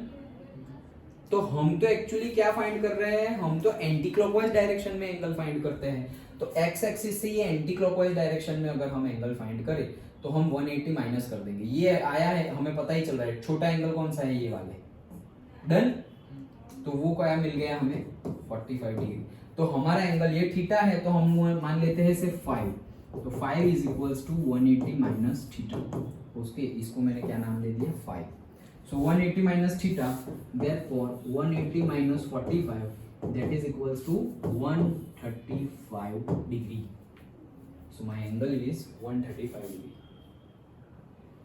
तो हम तो एक्चुअली क्या फाइंड कर रहे हैं, हम तो एंटी क्लॉकवाइज डायरेक्शन में एंगल फाइंड करते हैं। तो एक्स एक्सिस से ये एंटी क्लॉकवाइज डायरेक्शन में अगर हम एंगल फाइंड करें तो हम 180 माइनस कर देंगे, ये आया है, हमें पता ही चल रहा है छोटा एंगल कौन सा है, ये वाले, डन। तो वो क्या मिल गया हमें, 45 डिग्री। तो हमारा एंगल ये थीटा है, तो हम मान लेते हैं सिर्फ 5, तो 5 is equals to 180 minus theta, उसके इसको मैंने क्या नाम दे दिया 5। So 180 minus theta, therefore 180 minus 45 that is equals to 135 degree. So my angle is 135 degree.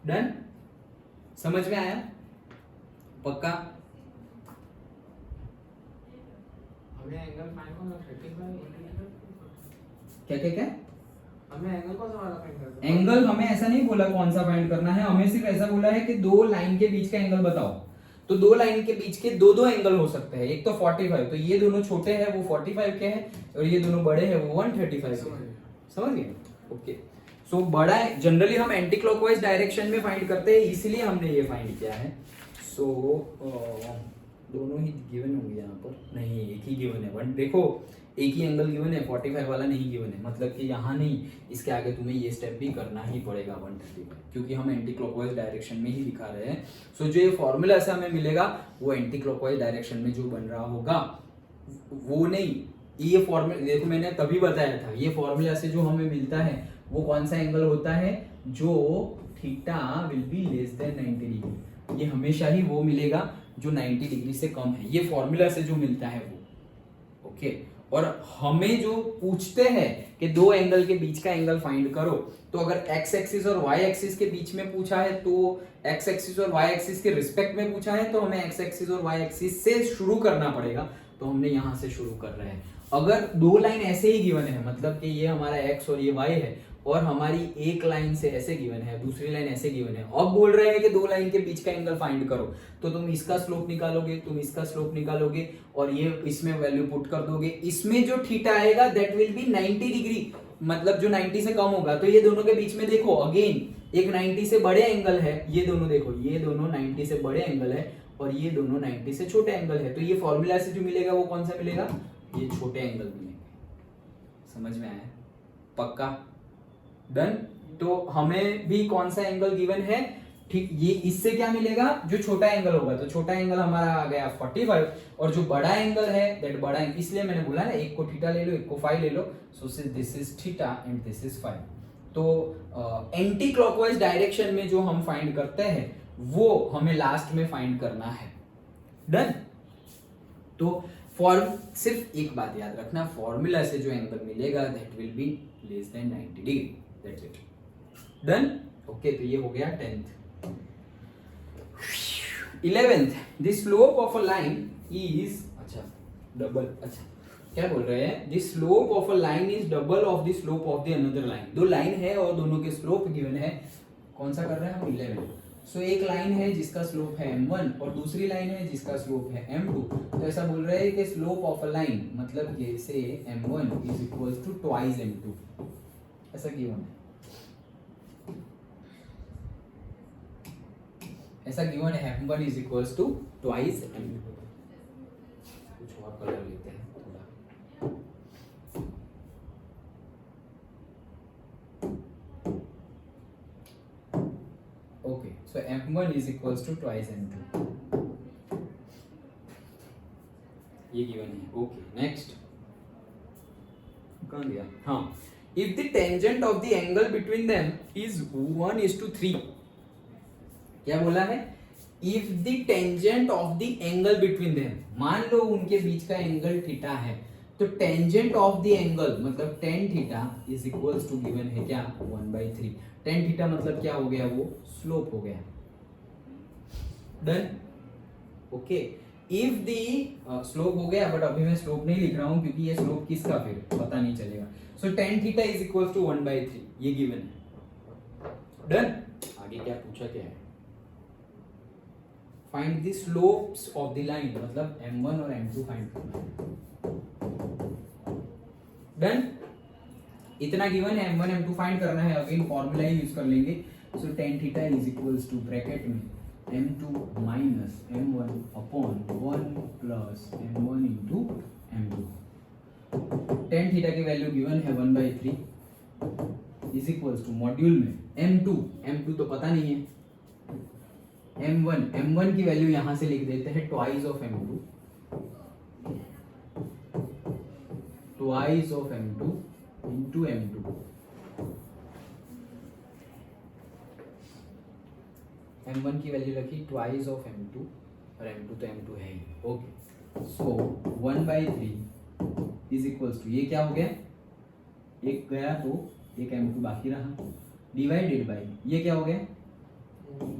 Done? समझ में आया? पक्का? हमें एंगल फाइंड करना 35 क्या क्या क्या? हमें एंगल कौन सा वाला फाइंड करना है? एंगल हमें ऐसा नहीं बोला कौन सा फाइंड करना है, हमें सिर्फ ऐसा बोला है कि दो लाइन के बीच का एंगल बताओ। तो दो लाइन के बीच के दो दो एंगल हो सकते हैं, एक तो 45, तो ये दोनों छोटे हैं वो 45 के हैं और ये दोनों बड़े हैं वो 135 के हैं। समझ गए? ओके। सो बड़ा जनरली हम एंटी क्लॉकवाइज डायरेक्शन में फाइंड करते हैं, इसीलिए हमने ये फाइंड किया है। सो दोनों ही गिवन होंगे यहाँ पर, नहीं एक ही गिवन है। वन देखो एक ही एंगल गिवन है, 45 वाला नहीं गिवन है, मतलब कि यहाँ नहीं, इसके आगे तुम्हें ये स्टेप भी करना ही पड़ेगा 135, क्योंकि हम एंटी क्लॉकवाइज डायरेक्शन में ही दिखा रहे हैं। सो जो ये फॉर्मूला से हमें मिलेगा वो एंटी क्लॉकवाइज डायरेक्शन में जो बन रहा होगा वो नहीं, ये फॉर्मूला देखो मैंने तभी बताया था, ये फॉर्मूला से जो हमें मिलता है वो कौन सा एंगल होता है, जो theta will be less than 90 degree, ये हमेशा ही वो मिलेगा जो 90 डिग्री से कम है, ये फॉर्मूला से जो मिलता है वो। ओके। और हमें जो पूछते हैं कि दो एंगल के बीच का एंगल फाइंड करो, तो अगर एक्स एक्सिस और वाई एक्सिस के बीच में पूछा है, तो एक्स एक्सिस और वाई एक्सिस के रिस्पेक्ट में पूछा है, तो हमें एक्स एक्सिस और वाई एक्सिस से शुरू करना पड़ेगा, तो हमने यहां से शुरू कर रहे हैं। अगर दो लाइन ऐसे ही गिवन है, मतलब कि ये हमारा एक्स और ये वाई है, और हमारी एक लाइन से ऐसे गिवन है, दूसरी लाइन ऐसे गिवन है, अब बोल रहे हैं कि दो लाइन के बीच का एंगल फाइंड करो, तो तुम इसका स्लोप निकालोगे, तुम इसका स्लोप निकालोगे और ये इसमें वैल्यू पुट कर दोगे, इसमें जो थीटा आएगा दैट विल बी 90 डिग्री, मतलब जो 90 से कम होगा। तो ये दोनों के बीच में देखो अगेन एक 90 से बड़े एंगल है, ये दोनों देखो, ये दोनों 90 से बड़े एंगल है और ये दोनों 90 से छोटे एंगल है, तो ये फॉर्मूला से जो मिलेगा वो कौन सा मिलेगा, ये छोटे एंगल मिलेंगे। समझ में आया? पक्का? डन। तो हमें भी कौन सा एंगल गिवन है, ठीक, ये इससे क्या मिलेगा, जो छोटा एंगल होगा, तो छोटा एंगल हमारा आ गया 45 और जो बड़ा एंगल है दैट बड़ा एंगल, इसलिए मैंने बोला ना एक को थीटा ले लो एक को फाई ले लो, so this is theta and this is phi. तो एंटी क्लॉकवाइज डायरेक्शन में जो हम फाइंड करते हैं वो हमें लास्ट में फाइंड करना है। डन। तो सिर्फ एक बात याद रखना, फॉर्मूला से जो एंगल मिलेगा that will be less than 90 degree, that's it. Done. Okay. तो ये हो गया 10th। 11th, the slope of a line is, अच्छा डबल, अच्छा क्या बोल रहे हैं, the slope of a line is double of the slope of the another line. दो लाइन है और दोनों के स्लोप गिवन है, कौन सा कर रहे हैं हम, 11। सो एक लाइन है जिसका स्लोप है m1 और दूसरी लाइन है जिसका स्लोप है m2, तो ऐसा बोल रहे हैं कि स्लोप ऑफ अ लाइन मतलब ये से m1 is equals to twice m2, ऐसा गिवन है, ऐसा गिवन है, m1 is equals to twice m2। कुछ और कलर लेते हैं थोड़ा, okay. So m1 is equals to twice m2, ये गिवन है। ओके नेक्स्ट, कहाँ गया, हाँ, if the tangent of the angle between them is 1:3, क्या बोला है, if the tangent of the angle between them, मान लो उनके बीच का एंगल थीटा है, तो टेंजेंट ऑफ द एंगल मतलब tan theta is equals to given है क्या, 1/3। tan थीटा मतलब क्या हो गया, वो स्लोप हो गया। Done. Okay. If the slope हो गया, बट अभी मैं स्लोप नहीं लिख रहा हूं क्योंकि ये स्लोप किसका फिर पता नहीं चलेगा। So tan theta is equals to 1/3, ये गिवन है। डन। आगे क्या पूछा, क्या है, find the slopes of the line, मतलब m1 और m2 फाइंड करना है। डन। इतना गिवन है, m1 m2 फाइंड करना है, अगेन फॉर्मूला ही यूज कर लेंगे। सो tan theta is equals to bracket में m2 minus m1 upon 1 plus m1 into m2। tan theta की वैल्यू गिवन है 1/3 इज इक्वल्स टू मॉड्यूल में m2 तो पता नहीं है, m1 की वैल्यू यहां से लिख देते हैं twice of m2, twice of m2 into m2। m1 की वैल्यू रखी ट्वाइस ऑफ m2 और m2 तो m2 है ही। Okay so 1/3 is equals to, ये क्या हो गया, एक गया तो एक m2 बाकी रहा, डिवाइडेड बाई ये क्या हो गया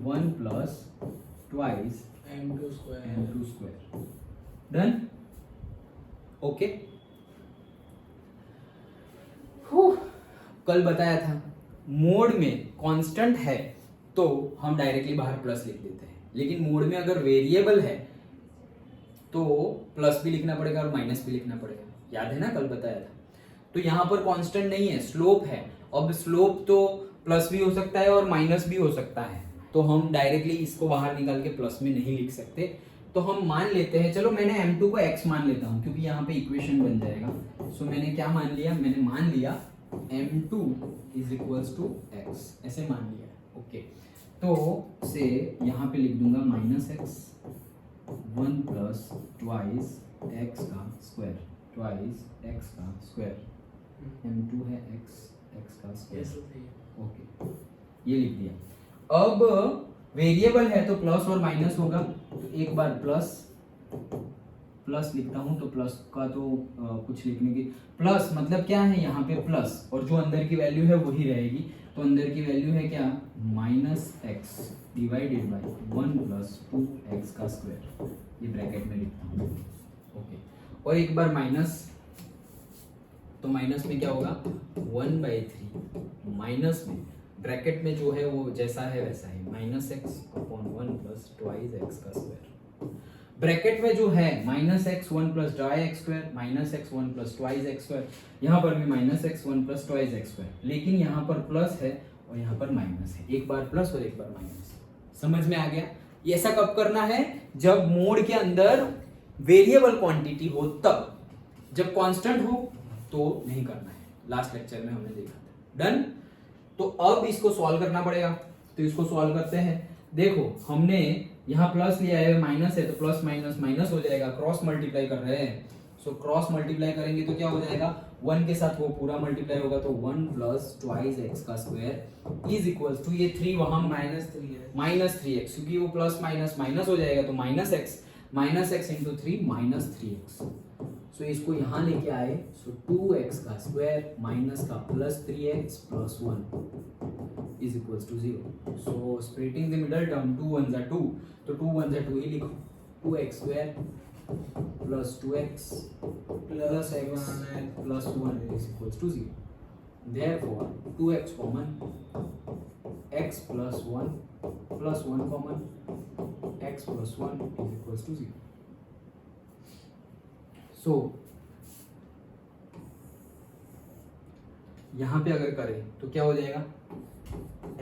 1 plus twice m2 square. m2 square. Done, okay. कल बताया था मोड में कांस्टेंट है तो हम डायरेक्टली बाहर प्लस लिख देते हैं, लेकिन मोड में अगर वेरिएबल है तो प्लस भी लिखना पड़ेगा और माइनस भी लिखना पड़ेगा, याद है ना, कल बताया था। तो यहाँ पर कांस्टेंट नहीं है, स्लोप है। अब स्लोप तो प्लस भी हो सकता है और माइनस भी हो सकता है, तो हम डायरेक्टली इसको बाहर निकाल के प्लस में नहीं लिख सकते। तो हम मान लेते हैं, चलो मैंने m2 को x मान लेता हूँ क्योंकि यहाँ पे इक्वेशन बन जाएगा। सो मैंने क्या मान लिया, मैंने मान लिया m2 is equals to x, ऐसे मान लिया, ओके। तो से यहाँ पे लिख दूंगा -x 1 प्लस ट्वाइस x का स्क्वायर, ट्वाइस x का स्क्वायर, m2 है x का स्क्वायर, ओके, ये लिख दिया। अब वेरिएबल है तो प्लस और माइनस होगा, तो एक बार प्लस लिखता हूं, तो प्लस का तो कुछ लिखने की, प्लस मतलब क्या है यहाँ पे प्लस, और जो अंदर की वैल्यू है वही रहेगी, तो अंदर की वैल्यू है क्या -x divided by 1 plus 2x का स्क्वायर, ये ब्रैकेट में लिखता हूँ, ओके। और एक बार माइनस, तो माइनस में क्या होगा 1/3, माइनस में ब्रैकेट में जो है वो जैसा है वैसा है, -x upon 1 plus twice x का स्क्वायर। ब्रैकेट में जो है -x 1 plus x square, -x 1 plus twice x square, यहाँ पर भी -x 1 plus twice x square, लेकिन यहाँ पर प्लस है और यहाँ पर माइनस है, एक बार प्लस और एक बार माइनस। समझ में आ गया? ये ऐसा कब करना है, जब मोड के अंदर वेरिएबल क्वांटिटी हो तब, जब कांस्टेंट हो तो नहीं करना है, लास्ट लेक्चर में हमने देखा था। डन। तो अब इसको सॉल्व करना पड़ेगा, तो इसको सॉल्व करते हैं। देखो हमने यहाँ प्लस लिया है, माइनस है तो प्लस माइनस माइनस हो जाएगा, क्रॉस मल्टीप्लाई कर रहे हैं, सो क्रॉस मल्टीप्लाई करेंगे तो क्या हो जाएगा, 1 के साथ वो पूरा मल्टीप्लाई होगा, तो 1 प्लस ट्वाइस x का स्क्वायर इज इक्वल्स टू, ये 3 वहां -3x, क्योंकि वो प्लस माइनस माइनस हो जाएगा, तो -x इंटू 3 -3x। सो इसको यहाँ लेके आए, सो 2x का स्क्वायर माइनस का plus 3x plus 1 is equals to 0। So splitting the middle term, 2 1 2, तो 2 1 2 ही लिखो, 2x square plus 2x plus x plus 1 is equals to 0। Therefore 2x common, x plus 1 plus 1 common, x plus 1 is equals to 0। So यहां पे अगर करें तो क्या हो जाएगा,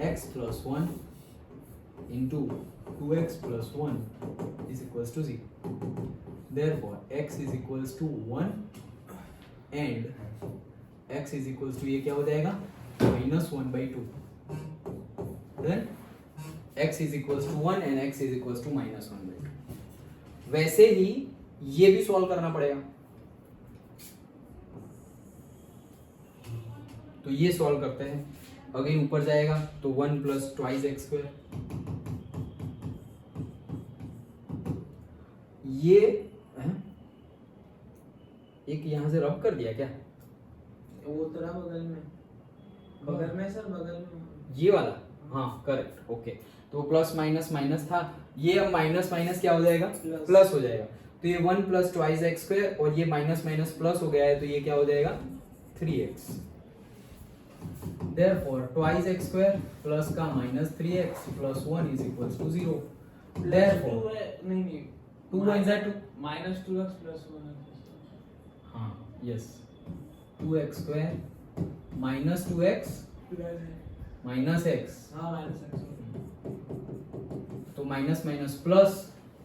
x plus 1 into 2x plus 1 is equals to 0। Therefore x is equals to 1 and x is equals to, ये क्या हो जाएगा -1/2। Then x is equals to 1 and x is equals to -1/2। वैसे ही ये भी सॉल्व करना पड़ेगा, तो ये सॉल्व करते हैं। अगेन ऊपर जाएगा तो 1 प्लस ट्वाइस x स्क्वायर, ये एक यहां से रब कर दिया क्या, वो तरह बगल में सर, बगल में ये वाला, हाँ करेक्ट, ओके। तो प्लस माइनस माइनस था, ये अब माइनस माइनस क्या हो जाएगा, प्लस हो जाएगा, तो ये 1 प्लस ट्वाइस x स्क्वायर, और ये माइनस माइनस प्लस हो गया है, तो ये क्या हो जाएगा 3x। Therefore twice x square plus का -3x plus 1 is equals to 0। Therefore नहीं 2 1 2 -2x प्लस 1, हाँ yes, 2x square minus 2x minus x, हाँ -x, तो माइनस माइनस प्लस,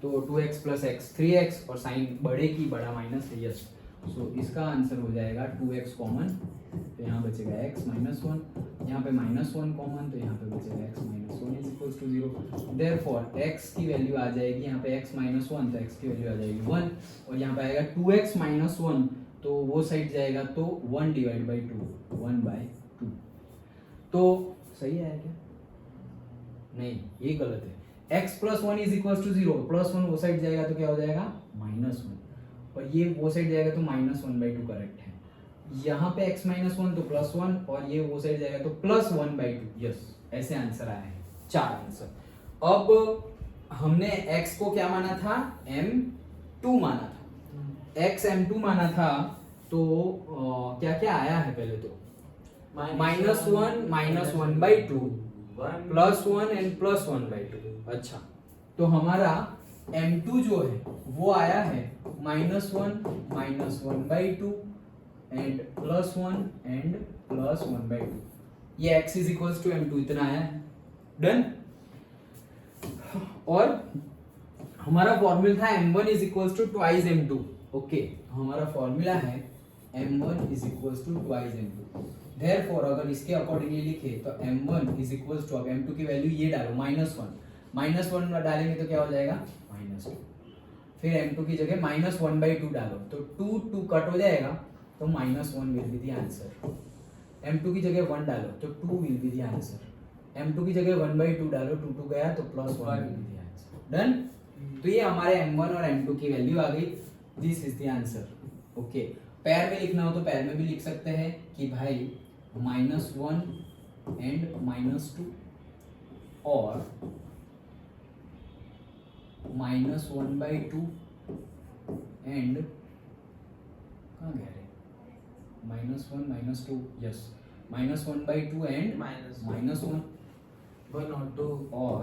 तो 2x प्लस x 3x, और साइन बड़े की बड़ा माइनस है, यस। सो इसका आंसर हो जाएगा 2x कॉमन, तो यहाँ बचेगा x माइनस 1, यहाँ पे -1 कॉमन, तो यहाँ पे बचेगा x minus 1 is equals to 0। Therefore x की वैल्यू आ जाएगी यहाँ पे x माइनस 1, तो x की वैल्यू आ जाएगी 1, और यहाँ पे आएगा 2x माइनस 1, तो वो साइड जाएगा तो 1 डिवाइड बाई 2, 1/2। तो सही है क्या, नहीं ये गलत है, x plus 1 is equals to 0, plus 1 वो साइड जाएगा तो क्या हो जाएगा -1, और ये वो साइड जाएगा तो -1/2 करेक्ट है। यहाँ पे x -1 तो +1 और ये वो साइड जाएगा तो +1/2। यस, ऐसे आंसर आया है, 4 आंसर। अब हमने x को क्या माना था, m2 माना था। x m2 माना था तो क्या क्या आया है पहले तो -1 -1/2 +1 एंड +1/2। अच्छा, तो हमारा m2 जो है वो आया है -1 -1/2 एंड +1 एंड +1/2। ये x is equals to m2 इतना आया है। डन। और हमारा फॉर्मूला था m1 is equals to twice m2। Okay, हमारा फॉर्मूला है m1 is equals to twice m2। Therefore अगर इसके अकॉर्डिंगली लिखे तो m1 इज इक्वल्स टू, अब m2 की वैल्यू ये डालो -1 डालेंगे तो क्या हो जाएगा -2। फिर m2 की जगह -1/2 डालो तो 2 कट हो जाएगा तो -1 will be the answer. m2 की जगह 1 डालो तो 2 will be the answer. m2 की जगह 1/2 डालो, 2 गया तो +1 will be the answer. Done. तो ये हमारे m1 और m2 की वैल्यू आ गई। This is the answer. Okay, पैर में लिखना हो तो पैर में भी लिख सकते हैं कि भाई -1 एंड -2 और -1/2 एंड कहाँ गया रे, -1 -2, यस, -1/2 एंड -1 1 और 2 और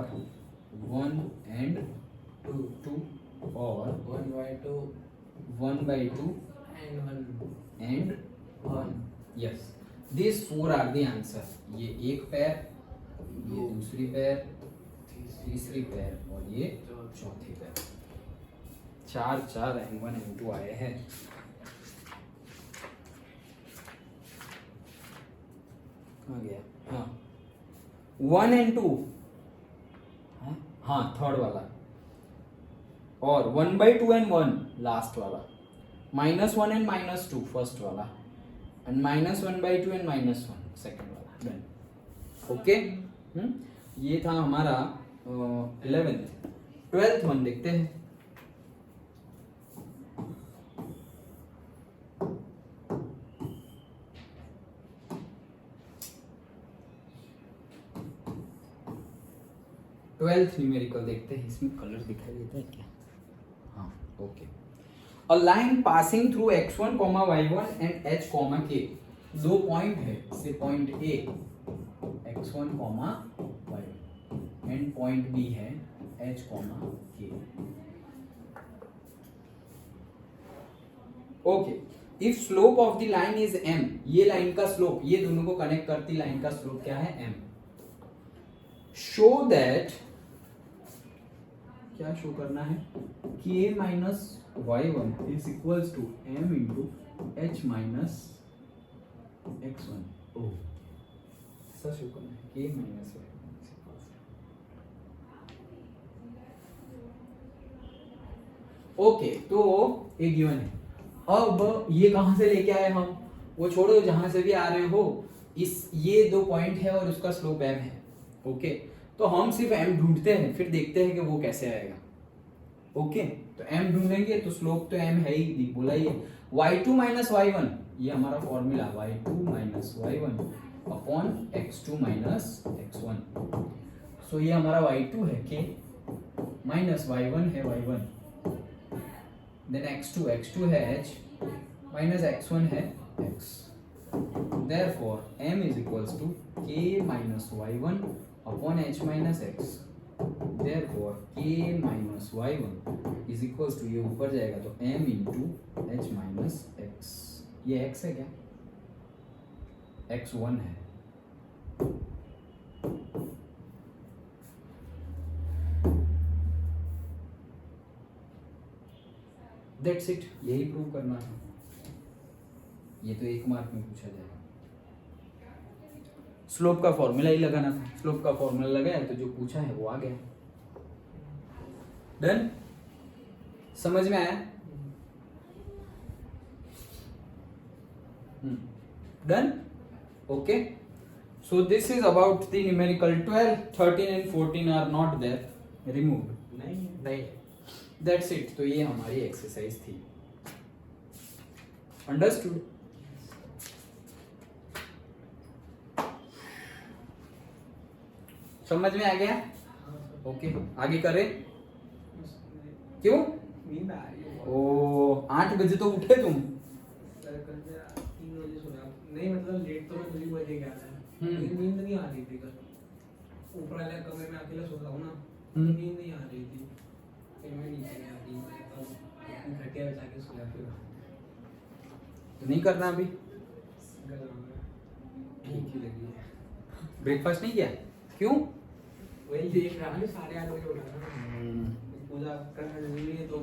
1 एंड 2 और 1/2 1/2 and 1 1। Yes, this 4 are the answer. ये एक पैर, ये दूसरी पैर, तीसरी पैर और ये चौथी पैर। 4 m1 m2 आए हैं। कहाँ गया, हाँ 1 and 2, हाँ थर्ड वाला, और 1/2 and 1 लास्ट वाला, -1 and -2 फर्स्ट वाला, एंड -1/2 and -1 सेकंड वाला। डन। ओके, ये था हमारा 11th। 12th वन देखते हैं। ट्वेल्थ न्यूमेरिकल देखते हैं। इसमें कलर दिखाई देता है क्या, हाँ okay. A line passing through x1, y1 and h, k। 2 point है, say point A x1, y1 and point B है h, k। Okay, if slope of the line is m, ये लाइन का slope, ये दोनों को connect करती line का slope क्या है, m। शो दैट, क्या शो करना है, k minus y1 is equals to m into h minus x1। ओ, ऐसा शो करना है, k minus y1 is equals to. Okay, तो एक गिवन है। अब ये कहां से लेके आए हम, वो छोड़ो, जहां से भी आ रहे हो, इस ये 2 पॉइंट है और उसका स्लोप m है। ओके, तो हम सिर्फ m ढूंढते हैं, फिर देखते हैं कि वो कैसे आएगा। ओके, तो m ढूंढेंगे तो स्लोप तो m है ही, बोला ही है। y2 माइनस y1, ये हमारा formula, y2 minus y1 upon x2 minus x1। सो ये हमारा y2 है k, माइनस y1 है y1, देन x2 है h, माइनस x1 है x। Therefore m is equals to k minus y1 upon h minus x। Therefore k minus y1 is equals to, ये ऊपर जाएगा तो m into h minus x। ये x है क्या, x1 है। That's it, यही प्रूव करना है। ये तो 1 मार्क में पूछा जाएगा। स्लोप का फॉर्मूला ही लगाना था, स्लोप का फॉर्मूला लगाया तो जो पूछा है वो आ गया। डन, समझ में आया? Done. Okay, so this is about the numerical 12, 13 and 14 are not there, removed. नहीं दैट्स इट। तो ये हमारी एक्सरसाइज थी। अंडरस्टूड। समझ में आ गया? ओके, आगे करें? क्यों? नींद आ रही है। ओ 8 बजे तो उठे तुम? सर कल से 3 बजे सोया। नहीं मतलब लेट तो मैं 2 बजे गया था। हम्म। लेकिन नींद नहीं आ रही थी कल। ऊपर वाले कमरे में अकेला सो रहा हूँ ना, नींद नहीं आ रही थी। फिर मैं नीचे गया 3 बजे तक, खटिया बिछा के सोया फिर। तो नहीं करना अभी? गल भूख ही लगी है। ब्रेकफास्ट नहीं किया? क्यों? वही देख रहा है 8:30 बजे उठा था। पूजा करना जरूरी है तो